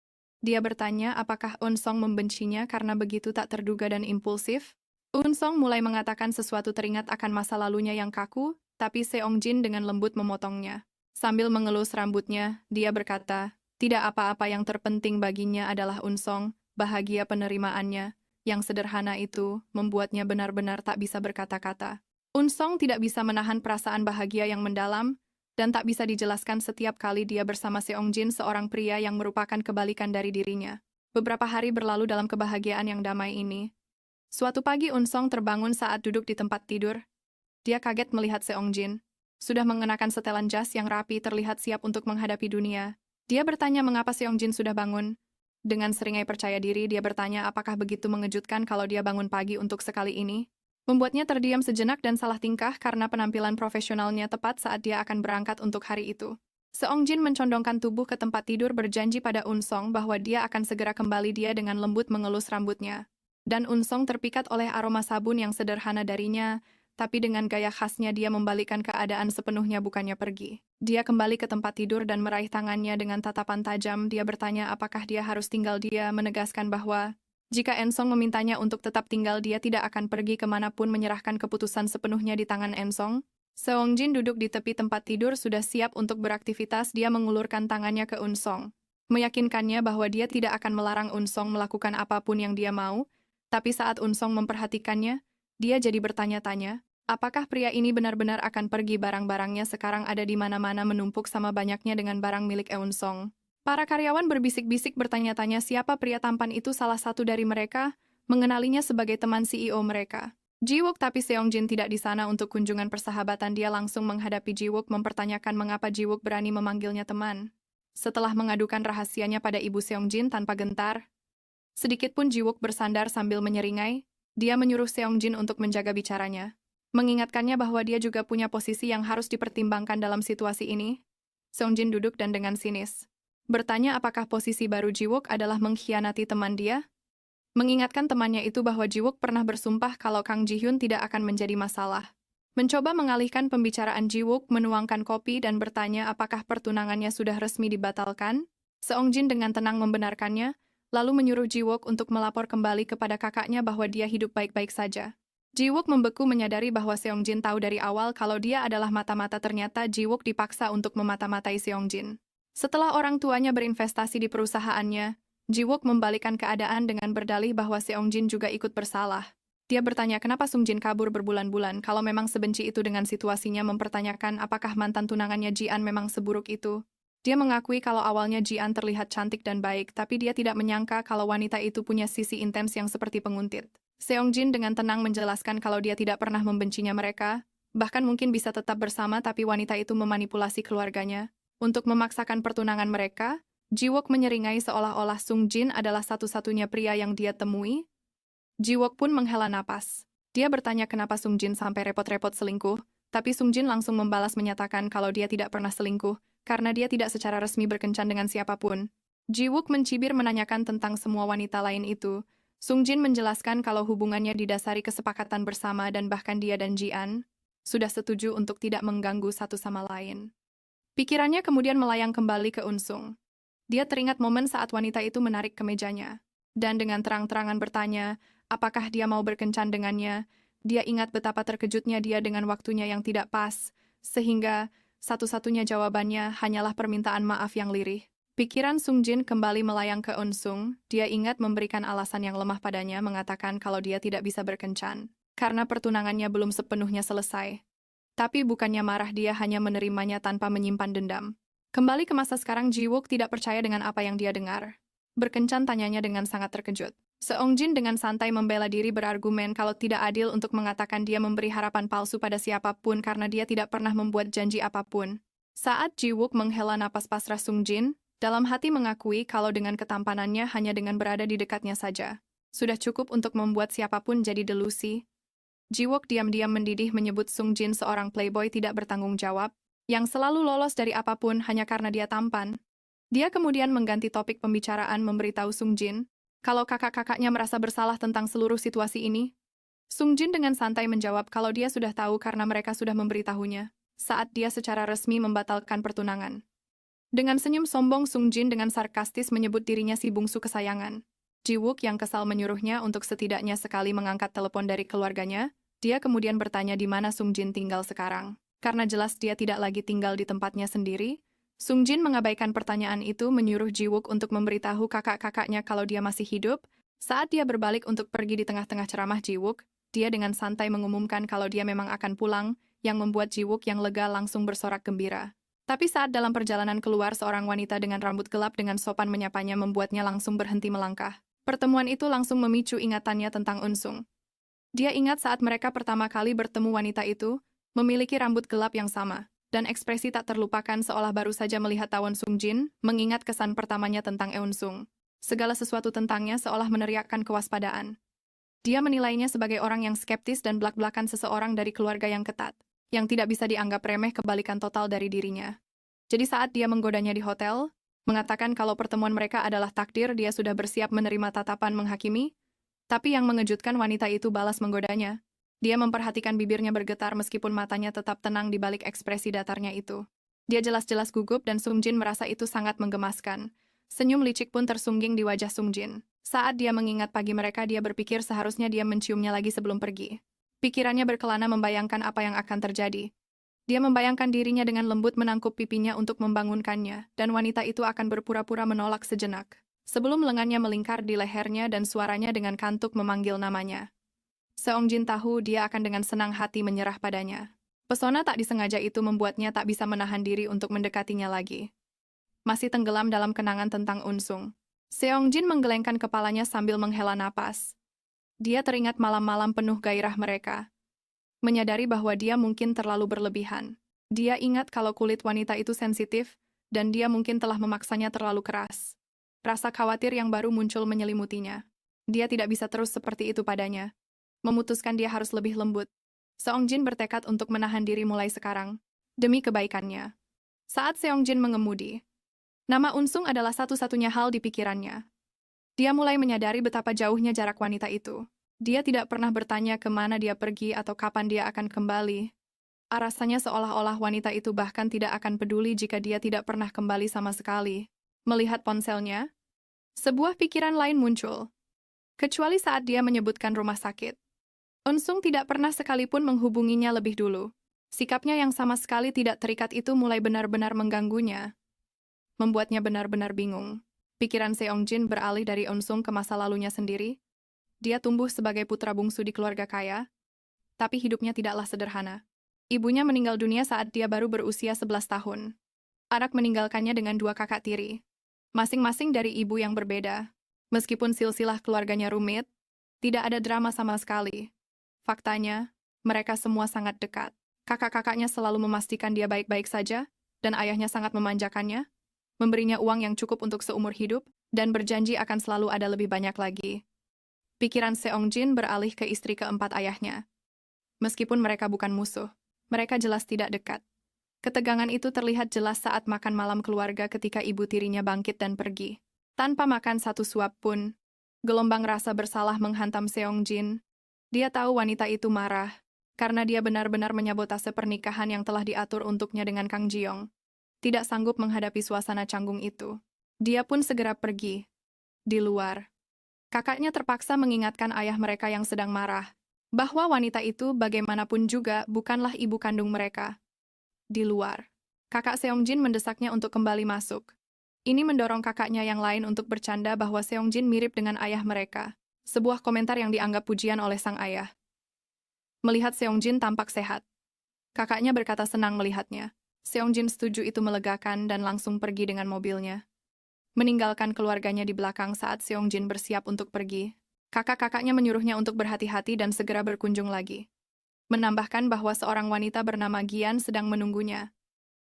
dia bertanya apakah Unsong membencinya karena begitu tak terduga dan impulsif. Unsong mulai mengatakan sesuatu teringat akan masa lalunya yang kaku, tapi Seong Jin dengan lembut memotongnya. Sambil mengelus rambutnya, dia berkata, tidak apa-apa, yang terpenting baginya adalah Unsong, bahagia penerimaannya. Yang sederhana itu membuatnya benar-benar tak bisa berkata-kata. Unsong tidak bisa menahan perasaan bahagia yang mendalam, dan tak bisa dijelaskan setiap kali dia bersama Seong Jin, seorang pria yang merupakan kebalikan dari dirinya. Beberapa hari berlalu dalam kebahagiaan yang damai ini. Suatu pagi Unsong terbangun saat duduk di tempat tidur. Dia kaget melihat Seong Jin. Sudah mengenakan setelan jas yang rapi, terlihat siap untuk menghadapi dunia. Dia bertanya mengapa Seong Jin sudah bangun. Dengan seringai percaya diri, dia bertanya apakah begitu mengejutkan kalau dia bangun pagi untuk sekali ini. Membuatnya terdiam sejenak dan salah tingkah karena penampilan profesionalnya tepat saat dia akan berangkat untuk hari itu. Seong Jin mencondongkan tubuh ke tempat tidur, berjanji pada Unsong bahwa dia akan segera kembali. Dia dengan lembut mengelus rambutnya. Dan Unsong terpikat oleh aroma sabun yang sederhana darinya, tapi dengan gaya khasnya dia membalikkan keadaan sepenuhnya, bukannya pergi. Dia kembali ke tempat tidur dan meraih tangannya dengan tatapan tajam. Dia bertanya apakah dia harus tinggal. Dia menegaskan bahwa jika Ensong memintanya untuk tetap tinggal, dia tidak akan pergi kemanapun, menyerahkan keputusan sepenuhnya di tangan Ensong. Seong Jin duduk di tepi tempat tidur sudah siap untuk beraktivitas. Dia mengulurkan tangannya ke Unsong, meyakinkannya bahwa dia tidak akan melarang Unsong melakukan apapun yang dia mau. Tapi saat Unsong memperhatikannya, dia jadi bertanya-tanya, apakah pria ini benar-benar akan pergi? Barang-barangnya sekarang ada di mana-mana, menumpuk sama banyaknya dengan barang milik Unsong. Para karyawan berbisik-bisik bertanya-tanya siapa pria tampan itu. Salah satu dari mereka mengenalinya sebagai teman CEO mereka, Ji-wook. Tapi Seong Jin tidak di sana untuk kunjungan persahabatan. Dia langsung menghadapi Ji-wook, mempertanyakan mengapa Ji-wook berani memanggilnya teman. Setelah mengadukan rahasianya pada ibu Seong Jin tanpa gentar, sedikitpun Ji-wook bersandar sambil menyeringai. Dia menyuruh Seong Jin untuk menjaga bicaranya, mengingatkannya bahwa dia juga punya posisi yang harus dipertimbangkan dalam situasi ini. Seong Jin duduk dan dengan sinis bertanya apakah posisi baru Ji-wook adalah mengkhianati teman dia. Mengingatkan temannya itu bahwa Ji-wook pernah bersumpah kalau Kang Ji-hyun tidak akan menjadi masalah. Mencoba mengalihkan pembicaraan, Ji-wook menuangkan kopi dan bertanya apakah pertunangannya sudah resmi dibatalkan. Seong Jin dengan tenang membenarkannya, lalu menyuruh Ji-wook untuk melapor kembali kepada kakaknya bahwa dia hidup baik-baik saja. Ji-wook membeku, menyadari bahwa Seong Jin tahu dari awal kalau dia adalah mata-mata. Ternyata Ji-wook dipaksa untuk memata-matai Seong Jin. Setelah orang tuanya berinvestasi di perusahaannya, Ji-wook membalikkan keadaan dengan berdalih bahwa Seong Jin juga ikut bersalah. Dia bertanya kenapa Sung Jin kabur berbulan-bulan kalau memang sebenci itu dengan situasinya, mempertanyakan apakah mantan tunangannya Ji-an memang seburuk itu. Dia mengakui kalau awalnya Ji-an terlihat cantik dan baik, tapi dia tidak menyangka kalau wanita itu punya sisi intens yang seperti penguntit. Seong Jin dengan tenang menjelaskan kalau dia tidak pernah membencinya mereka, bahkan mungkin bisa tetap bersama, tapi wanita itu memanipulasi keluarganya untuk memaksakan pertunangan mereka. Ji-wook menyeringai seolah-olah Sung Jin adalah satu-satunya pria yang dia temui. Ji-wook pun menghela napas. Dia bertanya kenapa Sung Jin sampai repot-repot selingkuh, tapi Sung Jin langsung membalas menyatakan kalau dia tidak pernah selingkuh, karena dia tidak secara resmi berkencan dengan siapapun. Ji-wook mencibir menanyakan tentang semua wanita lain itu. Sung Jin menjelaskan kalau hubungannya didasari kesepakatan bersama dan bahkan dia dan Jian sudah setuju untuk tidak mengganggu satu sama lain. Pikirannya kemudian melayang kembali ke Unsung. Dia teringat momen saat wanita itu menarik kemejanya. Dan dengan terang-terangan bertanya, apakah dia mau berkencan dengannya. Dia ingat betapa terkejutnya dia dengan waktunya yang tidak pas, sehingga satu-satunya jawabannya hanyalah permintaan maaf yang lirih. Pikiran Sung Jin kembali melayang ke Unsung. Dia ingat memberikan alasan yang lemah padanya mengatakan kalau dia tidak bisa berkencan, karena pertunangannya belum sepenuhnya selesai. Tapi bukannya marah, dia hanya menerimanya tanpa menyimpan dendam. Kembali ke masa sekarang, Ji-wook tidak percaya dengan apa yang dia dengar. Berkencan, tanyanya dengan sangat terkejut. Seong Jin dengan santai membela diri berargumen kalau tidak adil untuk mengatakan dia memberi harapan palsu pada siapapun karena dia tidak pernah membuat janji apapun. Saat Ji-wook menghela napas pasrah, Sung Jin dalam hati mengakui kalau dengan ketampanannya hanya dengan berada di dekatnya saja sudah cukup untuk membuat siapapun jadi delusi. Ji-wook diam-diam mendidih menyebut Sung Jin seorang playboy tidak bertanggung jawab, yang selalu lolos dari apapun hanya karena dia tampan. Dia kemudian mengganti topik pembicaraan memberitahu Sung Jin kalau kakak-kakaknya merasa bersalah tentang seluruh situasi ini. Sung Jin dengan santai menjawab kalau dia sudah tahu karena mereka sudah memberitahunya saat dia secara resmi membatalkan pertunangan. Dengan senyum sombong, Sung Jin dengan sarkastis menyebut dirinya si bungsu kesayangan. Ji-wook yang kesal menyuruhnya untuk setidaknya sekali mengangkat telepon dari keluarganya. Dia kemudian bertanya di mana Sung Jin tinggal sekarang. Karena jelas dia tidak lagi tinggal di tempatnya sendiri, Sung Jin mengabaikan pertanyaan itu menyuruh Ji-wook untuk memberitahu kakak-kakaknya kalau dia masih hidup. Saat dia berbalik untuk pergi di tengah-tengah ceramah Ji-wook, dia dengan santai mengumumkan kalau dia memang akan pulang, yang membuat Ji-wook yang lega langsung bersorak gembira. Tapi saat dalam perjalanan keluar, seorang wanita dengan rambut gelap dengan sopan menyapanya membuatnya langsung berhenti melangkah. Pertemuan itu langsung memicu ingatannya tentang Unsung. Dia ingat saat mereka pertama kali bertemu, wanita itu memiliki rambut gelap yang sama, dan ekspresi tak terlupakan seolah baru saja melihat tawon Sung Jin, mengingat kesan pertamanya tentang Eun-sung. Segala sesuatu tentangnya seolah meneriakkan kewaspadaan. Dia menilainya sebagai orang yang skeptis dan belak-belakan seseorang dari keluarga yang ketat, yang tidak bisa dianggap remeh, kebalikan total dari dirinya. Jadi saat dia menggodanya di hotel, mengatakan kalau pertemuan mereka adalah takdir, dia sudah bersiap menerima tatapan menghakimi. Tapi yang mengejutkan, wanita itu balas menggodanya. Dia memperhatikan bibirnya bergetar meskipun matanya tetap tenang di balik ekspresi datarnya itu. Dia jelas-jelas gugup dan Sung Jin merasa itu sangat menggemaskan. Senyum licik pun tersungging di wajah Sung Jin. Saat dia mengingat pagi mereka, dia berpikir seharusnya dia menciumnya lagi sebelum pergi. Pikirannya berkelana membayangkan apa yang akan terjadi. Dia membayangkan dirinya dengan lembut menangkup pipinya untuk membangunkannya, dan wanita itu akan berpura-pura menolak sejenak. Sebelum lengannya melingkar di lehernya dan suaranya dengan kantuk memanggil namanya. Seong Jin tahu dia akan dengan senang hati menyerah padanya. Pesona tak disengaja itu membuatnya tak bisa menahan diri untuk mendekatinya lagi. Masih tenggelam dalam kenangan tentang Unsung, Seong Jin menggelengkan kepalanya sambil menghela napas. Dia teringat malam-malam penuh gairah mereka. Menyadari bahwa dia mungkin terlalu berlebihan. Dia ingat kalau kulit wanita itu sensitif, dan dia mungkin telah memaksanya terlalu keras. Rasa khawatir yang baru muncul menyelimutinya. Dia tidak bisa terus seperti itu padanya. Memutuskan dia harus lebih lembut. Seong Jin bertekad untuk menahan diri mulai sekarang, demi kebaikannya. Saat Seong Jin mengemudi, nama Unsung adalah satu-satunya hal di pikirannya. Dia mulai menyadari betapa jauhnya jarak wanita itu. Dia tidak pernah bertanya kemana dia pergi atau kapan dia akan kembali. Rasanya seolah-olah wanita itu bahkan tidak akan peduli jika dia tidak pernah kembali sama sekali. Melihat ponselnya, sebuah pikiran lain muncul. Kecuali saat dia menyebutkan rumah sakit. Unsung tidak pernah sekalipun menghubunginya lebih dulu. Sikapnya yang sama sekali tidak terikat itu mulai benar-benar mengganggunya. Membuatnya benar-benar bingung. Pikiran Seong Jin beralih dari Unsung ke masa lalunya sendiri. Dia tumbuh sebagai putra bungsu di keluarga kaya, tapi hidupnya tidaklah sederhana. Ibunya meninggal dunia saat dia baru berusia 11 tahun. Arak meninggalkannya dengan 2 kakak tiri, masing-masing dari ibu yang berbeda. Meskipun silsilah keluarganya rumit, tidak ada drama sama sekali. Faktanya, mereka semua sangat dekat. Kakak-kakaknya selalu memastikan dia baik-baik saja, dan ayahnya sangat memanjakannya, memberinya uang yang cukup untuk seumur hidup, dan berjanji akan selalu ada lebih banyak lagi. Pikiran Seong Jin beralih ke istri keempat ayahnya. Meskipun mereka bukan musuh, mereka jelas tidak dekat. Ketegangan itu terlihat jelas saat makan malam keluarga ketika ibu tirinya bangkit dan pergi. Tanpa makan satu suap pun, Gelombang rasa bersalah menghantam Seongjin. Dia tahu wanita itu marah, karena dia benar-benar menyabotase pernikahan yang telah diatur untuknya dengan Kang Jiong. Tidak sanggup menghadapi suasana canggung itu. Dia pun segera pergi. Di luar, kakaknya terpaksa mengingatkan ayah mereka yang sedang marah, bahwa wanita itu bagaimanapun juga bukanlah ibu kandung mereka. Di luar, kakak Seongjin mendesaknya untuk kembali masuk. Ini mendorong kakaknya yang lain untuk bercanda bahwa Seongjin mirip dengan ayah mereka. Sebuah komentar yang dianggap pujian oleh sang ayah. Melihat Seongjin tampak sehat, kakaknya berkata senang melihatnya. Seongjin setuju itu melegakan dan langsung pergi dengan mobilnya. Meninggalkan keluarganya di belakang saat Seongjin bersiap untuk pergi, kakak-kakaknya menyuruhnya untuk berhati-hati dan segera berkunjung lagi. Menambahkan bahwa seorang wanita bernama Gian sedang menunggunya.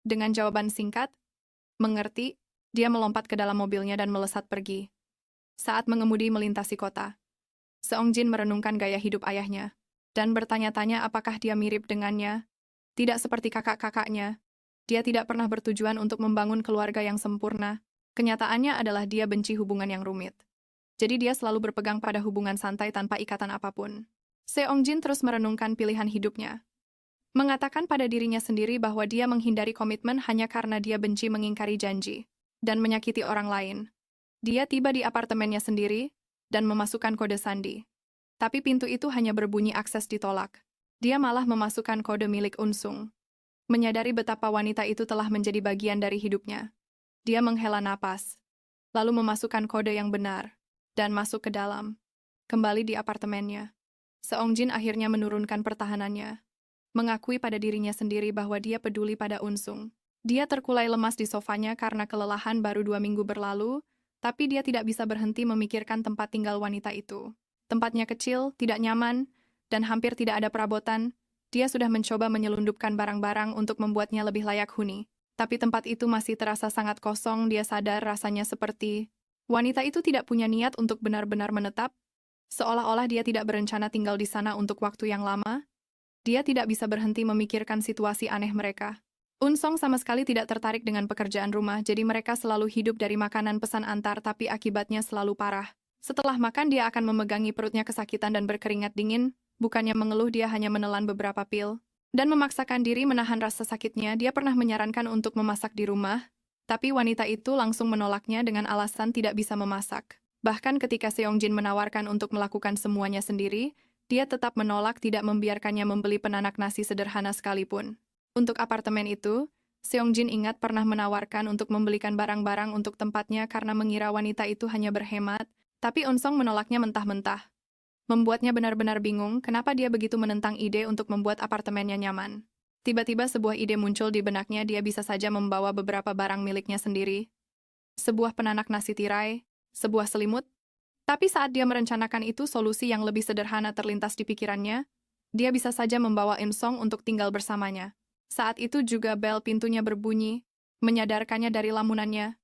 Dengan jawaban singkat, mengerti, dia melompat ke dalam mobilnya dan melesat pergi. Saat mengemudi melintasi kota, Seongjin merenungkan gaya hidup ayahnya dan bertanya-tanya apakah dia mirip dengannya. Tidak seperti kakak-kakaknya, dia tidak pernah bertujuan untuk membangun keluarga yang sempurna. Kenyataannya adalah dia benci hubungan yang rumit. Jadi dia selalu berpegang pada hubungan santai tanpa ikatan apapun. Seongjin terus merenungkan pilihan hidupnya. Mengatakan pada dirinya sendiri bahwa dia menghindari komitmen hanya karena dia benci mengingkari janji dan menyakiti orang lain. Dia tiba di apartemennya sendiri dan memasukkan kode sandi. Tapi pintu itu hanya berbunyi akses ditolak. Dia malah memasukkan kode milik Unsung. Menyadari betapa wanita itu telah menjadi bagian dari hidupnya, dia menghela napas, lalu memasukkan kode yang benar, dan masuk ke dalam. Kembali di apartemennya, Seongjin akhirnya menurunkan pertahanannya, mengakui pada dirinya sendiri bahwa dia peduli pada Unsung. Dia terkulai lemas di sofanya karena kelelahan baru 2 minggu berlalu, tapi dia tidak bisa berhenti memikirkan tempat tinggal wanita itu. Tempatnya kecil, tidak nyaman, dan hampir tidak ada perabotan. Dia sudah mencoba menyelundupkan barang-barang untuk membuatnya lebih layak huni. Tapi tempat itu masih terasa sangat kosong. Dia sadar rasanya seperti wanita itu tidak punya niat untuk benar-benar menetap, seolah-olah dia tidak berencana tinggal di sana untuk waktu yang lama. Dia tidak bisa berhenti memikirkan situasi aneh mereka. Unsong sama sekali tidak tertarik dengan pekerjaan rumah, jadi mereka selalu hidup dari makanan pesan antar, tapi akibatnya selalu parah. Setelah makan, dia akan memegangi perutnya kesakitan dan berkeringat dingin. Bukannya mengeluh, dia hanya menelan beberapa pil dan memaksakan diri menahan rasa sakitnya. Dia pernah menyarankan untuk memasak di rumah, tapi wanita itu langsung menolaknya dengan alasan tidak bisa memasak. Bahkan ketika Seongjin menawarkan untuk melakukan semuanya sendiri, dia tetap menolak, tidak membiarkannya membeli penanak nasi sederhana sekalipun. Untuk apartemen itu, Seongjin ingat pernah menawarkan untuk membelikan barang-barang untuk tempatnya karena mengira wanita itu hanya berhemat, tapi Unsong menolaknya mentah-mentah. Membuatnya benar-benar bingung kenapa dia begitu menentang ide untuk membuat apartemennya nyaman. Tiba-tiba sebuah ide muncul di benaknya, dia bisa saja membawa beberapa barang miliknya sendiri. Sebuah penanak nasi tirai, sebuah selimut. Tapi saat dia merencanakan itu, solusi yang lebih sederhana terlintas di pikirannya. Dia bisa saja membawa Unsong untuk tinggal bersamanya. Saat itu juga bel pintunya berbunyi, menyadarkannya dari lamunannya.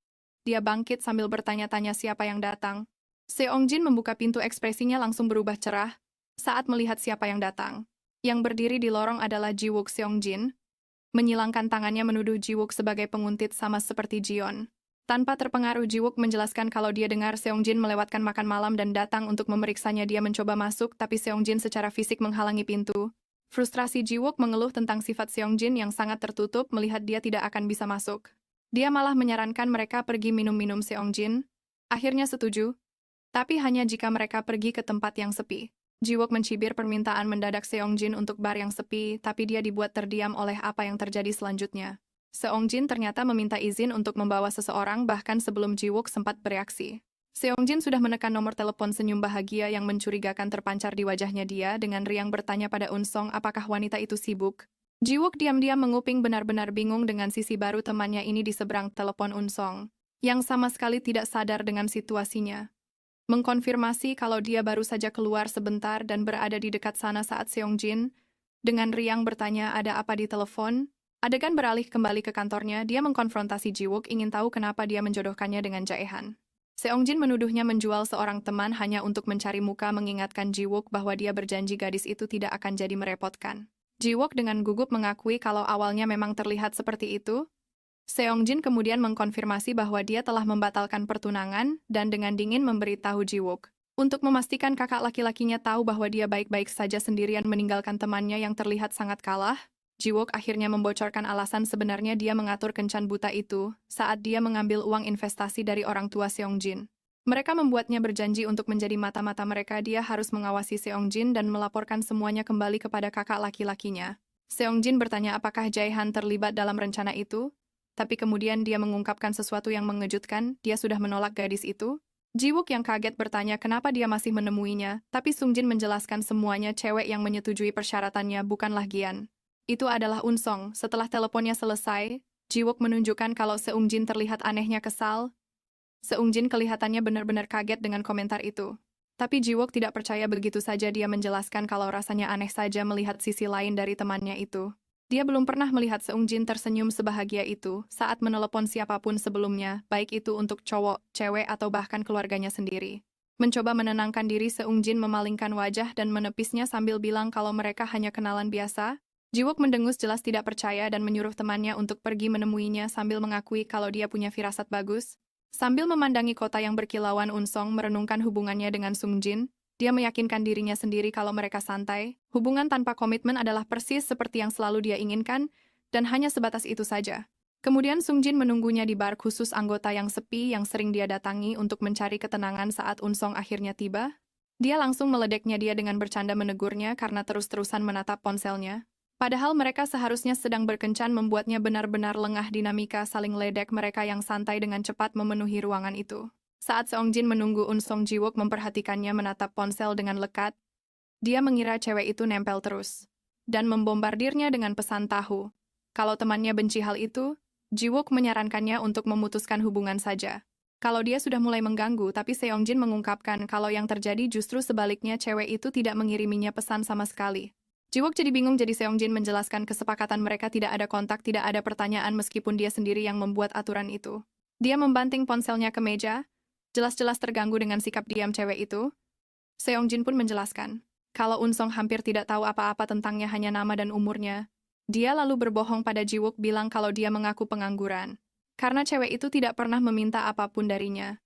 Dia bangkit sambil bertanya-tanya siapa yang datang. Seongjin membuka pintu, ekspresinya langsung berubah cerah saat melihat siapa yang datang. Yang berdiri di lorong adalah Jiwook Seongjin, menyilangkan tangannya menuduh Jiwook sebagai penguntit sama seperti Jion. Tanpa terpengaruh, Jiwook menjelaskan kalau dia dengar Seongjin melewatkan makan malam dan datang untuk memeriksanya. Dia mencoba masuk, tapi Seongjin secara fisik menghalangi pintu. Frustrasi Jiwook mengeluh tentang sifat Seongjin yang sangat tertutup, melihat dia tidak akan bisa masuk. Dia malah menyarankan mereka pergi minum-minum. Seongjin akhirnya setuju, tapi hanya jika mereka pergi ke tempat yang sepi. Jiwook mencibir permintaan mendadak Seongjin untuk bar yang sepi, tapi dia dibuat terdiam oleh apa yang terjadi selanjutnya. Seongjin ternyata meminta izin untuk membawa seseorang bahkan sebelum Jiwook sempat bereaksi. Seongjin sudah menekan nomor telepon. Senyum bahagia yang mencurigakan terpancar di wajahnya. Dia dengan riang bertanya pada Unsong apakah wanita itu sibuk. Jiwook diam-diam menguping, benar-benar bingung dengan sisi baru temannya ini di seberang telepon. Unsong, yang sama sekali tidak sadar dengan situasinya, mengkonfirmasi kalau dia baru saja keluar sebentar dan berada di dekat sana saat Seongjin dengan riang bertanya ada apa di telepon. Adegan beralih kembali ke kantornya. Dia mengkonfrontasi Jiwook, ingin tahu kenapa dia menjodohkannya dengan Jaehan. Seongjin menuduhnya menjual seorang teman hanya untuk mencari muka, mengingatkan Jiwook bahwa dia berjanji gadis itu tidak akan jadi merepotkan. Jiwook dengan gugup mengakui kalau awalnya memang terlihat seperti itu. Seongjin kemudian mengkonfirmasi bahwa dia telah membatalkan pertunangan dan dengan dingin memberitahu Jiwook Untuk memastikan kakak laki-lakinya tahu bahwa dia baik-baik saja sendirian meninggalkan temannya yang terlihat sangat kalah, Jiwook akhirnya membocorkan alasan sebenarnya dia mengatur kencan buta itu saat dia mengambil uang investasi dari orang tua Seongjin. Mereka membuatnya berjanji untuk menjadi mata-mata mereka. Dia harus mengawasi Seongjin dan melaporkan semuanya kembali kepada kakak laki-lakinya. Seongjin bertanya apakah Jae-han terlibat dalam rencana itu, tapi kemudian dia mengungkapkan sesuatu yang mengejutkan, dia sudah menolak gadis itu. Jiwook yang kaget bertanya kenapa dia masih menemuinya, tapi Sungjin menjelaskan semuanya cewek yang menyetujui persyaratannya bukanlah Gian. Itu adalah Unsong. Setelah teleponnya selesai, Jiwook menunjukkan kalau Seungjin terlihat anehnya kesal. Seungjin kelihatannya benar-benar kaget dengan komentar itu. Tapi Jiwook tidak percaya begitu saja dia menjelaskan kalau rasanya aneh saja melihat sisi lain dari temannya itu. Dia belum pernah melihat Seungjin tersenyum sebahagia itu saat menelepon siapapun sebelumnya, baik itu untuk cowok, cewek, atau bahkan keluarganya sendiri. Mencoba menenangkan diri, Seungjin memalingkan wajah dan menepisnya sambil bilang kalau mereka hanya kenalan biasa. Jiwook mendengus jelas tidak percaya dan menyuruh temannya untuk pergi menemuinya sambil mengakui kalau dia punya firasat bagus. Sambil memandangi kota yang berkilauan, Unsong merenungkan hubungannya dengan Sungjin. Dia meyakinkan dirinya sendiri kalau mereka santai, hubungan tanpa komitmen adalah persis seperti yang selalu dia inginkan, dan hanya sebatas itu saja. Kemudian Sungjin menunggunya di bar khusus anggota yang sepi yang sering dia datangi untuk mencari ketenangan saat Unsong akhirnya tiba. Dia langsung meledeknya dia dengan bercanda menegurnya karena terus-terusan menatap ponselnya. Padahal mereka seharusnya sedang berkencan membuatnya benar-benar lengah dinamika saling ledek mereka yang santai dengan cepat memenuhi ruangan itu. Saat Seongjin menunggu Unsong, Jiwook memperhatikannya menatap ponsel dengan lekat. Dia mengira cewek itu nempel terus. Dan membombardirnya dengan pesan tahu. Kalau temannya benci hal itu, Jiwook menyarankannya untuk memutuskan hubungan saja. Kalau dia sudah mulai mengganggu, tapi Seongjin mengungkapkan kalau yang terjadi justru sebaliknya cewek itu tidak mengiriminya pesan sama sekali. Jiwook jadi bingung, jadi Seongjin menjelaskan kesepakatan mereka tidak ada kontak, tidak ada pertanyaan meskipun dia sendiri yang membuat aturan itu. Dia membanting ponselnya ke meja, jelas-jelas terganggu dengan sikap diam cewek itu. Seongjin pun menjelaskan, kalau Unsong hampir tidak tahu apa-apa tentangnya, hanya nama dan umurnya. Dia lalu berbohong pada Jiwook bilang kalau dia mengaku pengangguran. Karena cewek itu tidak pernah meminta apapun darinya.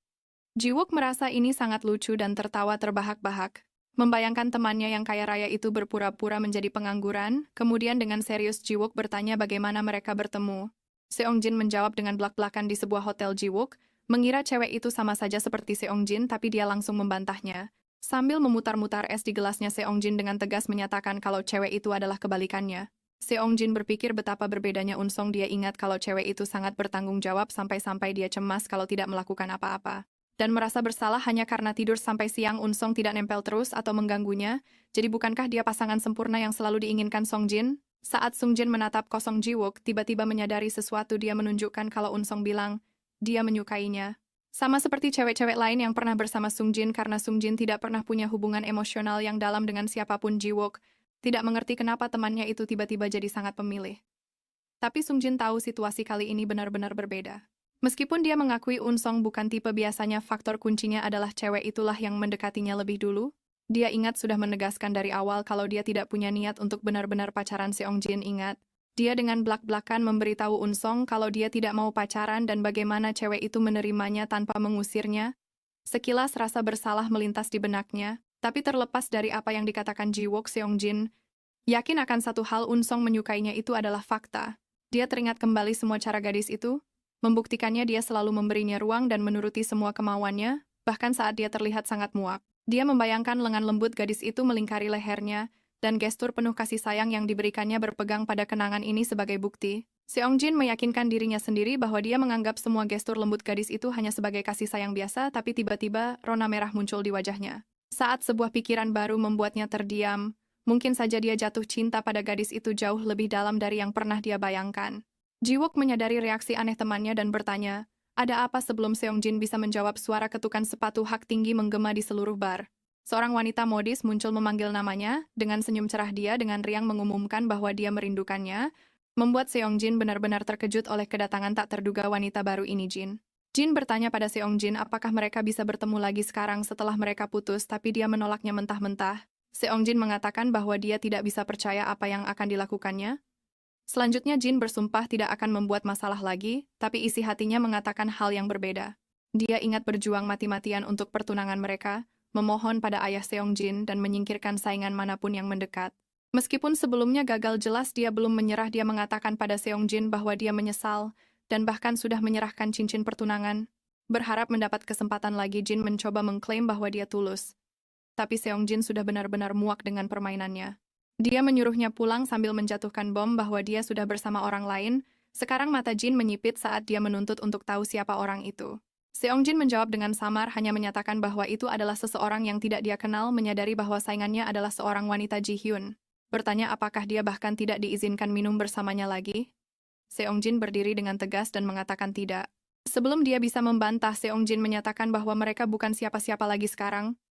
Jiwook merasa ini sangat lucu dan tertawa terbahak-bahak. Membayangkan temannya yang kaya raya itu berpura-pura menjadi pengangguran, kemudian dengan serius Jiwook bertanya bagaimana mereka bertemu. Seongjin menjawab dengan belak-belakan di sebuah hotel. Jiwook mengira cewek itu sama saja seperti Seongjin, tapi dia langsung membantahnya. Sambil memutar-mutar es di gelasnya, Seongjin dengan tegas menyatakan kalau cewek itu adalah kebalikannya. Seongjin berpikir betapa berbedanya Unsong. Dia ingat kalau cewek itu sangat bertanggung jawab sampai-sampai dia cemas kalau tidak melakukan apa-apa. Dan merasa bersalah hanya karena tidur sampai siang. Unsong tidak nempel terus atau mengganggunya. Jadi bukankah dia pasangan sempurna yang selalu diinginkan Songjin? Saat Sungjin menatap kosong, Jiwook tiba-tiba menyadari sesuatu. Dia menunjukkan kalau Unsong bilang dia menyukainya. Sama seperti cewek-cewek lain yang pernah bersama Sungjin, karena Sungjin tidak pernah punya hubungan emosional yang dalam dengan siapapun. Jiwook tidak mengerti kenapa temannya itu tiba-tiba jadi sangat pemilih. Tapi Sungjin tahu situasi kali ini benar-benar berbeda. Meskipun dia mengakui Unsong bukan tipe biasanya, faktor kuncinya adalah cewek itulah yang mendekatinya lebih dulu. Dia ingat sudah menegaskan dari awal kalau dia tidak punya niat untuk benar-benar pacaran. Seongjin ingat. Dia dengan belak-belakan memberitahu Unsong kalau dia tidak mau pacaran dan bagaimana cewek itu menerimanya tanpa mengusirnya. Sekilas rasa bersalah melintas di benaknya, tapi terlepas dari apa yang dikatakan Jiwook, Seongjin yakin akan satu hal, Unsong menyukainya itu adalah fakta. Dia teringat kembali semua cara gadis itu, membuktikannya dia selalu memberinya ruang dan menuruti semua kemauannya, bahkan saat dia terlihat sangat muak. Dia membayangkan lengan lembut gadis itu melingkari lehernya, dan gestur penuh kasih sayang yang diberikannya berpegang pada kenangan ini sebagai bukti. Seongjin meyakinkan dirinya sendiri bahwa dia menganggap semua gestur lembut gadis itu hanya sebagai kasih sayang biasa, tapi tiba-tiba rona merah muncul di wajahnya. Saat sebuah pikiran baru membuatnya terdiam, mungkin saja dia jatuh cinta pada gadis itu jauh lebih dalam dari yang pernah dia bayangkan. Jiwook menyadari reaksi aneh temannya dan bertanya, ada apa? Sebelum Seongjin bisa menjawab, suara ketukan sepatu hak tinggi menggema di seluruh bar. Seorang wanita modis muncul memanggil namanya, dengan senyum cerah dia dengan riang mengumumkan bahwa dia merindukannya, membuat Seongjin benar-benar terkejut oleh kedatangan tak terduga wanita baru ini. Jin bertanya pada Seongjin apakah mereka bisa bertemu lagi sekarang setelah mereka putus, tapi dia menolaknya mentah-mentah. Seongjin mengatakan bahwa dia tidak bisa percaya apa yang akan dilakukannya. Selanjutnya Jin bersumpah tidak akan membuat masalah lagi, tapi isi hatinya mengatakan hal yang berbeda. Dia ingat berjuang mati-matian untuk pertunangan mereka, memohon pada ayah Seongjin dan menyingkirkan saingan manapun yang mendekat. Meskipun sebelumnya gagal jelas dia belum menyerah, dia mengatakan pada Seongjin bahwa dia menyesal dan bahkan sudah menyerahkan cincin pertunangan. Berharap mendapat kesempatan lagi, Jin mencoba mengklaim bahwa dia tulus. Tapi Seongjin sudah benar-benar muak dengan permainannya. Dia menyuruhnya pulang sambil menjatuhkan bom bahwa dia sudah bersama orang lain. Sekarang mata Jin menyipit saat dia menuntut untuk tahu siapa orang itu. Seongjin menjawab dengan samar, hanya menyatakan bahwa itu adalah seseorang yang tidak dia kenal, menyadari bahwa saingannya adalah seorang wanita Ji Hyun. Bertanya apakah dia bahkan tidak diizinkan minum bersamanya lagi. Seongjin berdiri dengan tegas dan mengatakan tidak. Sebelum dia bisa membantah, Seongjin menyatakan bahwa mereka bukan siapa-siapa lagi sekarang.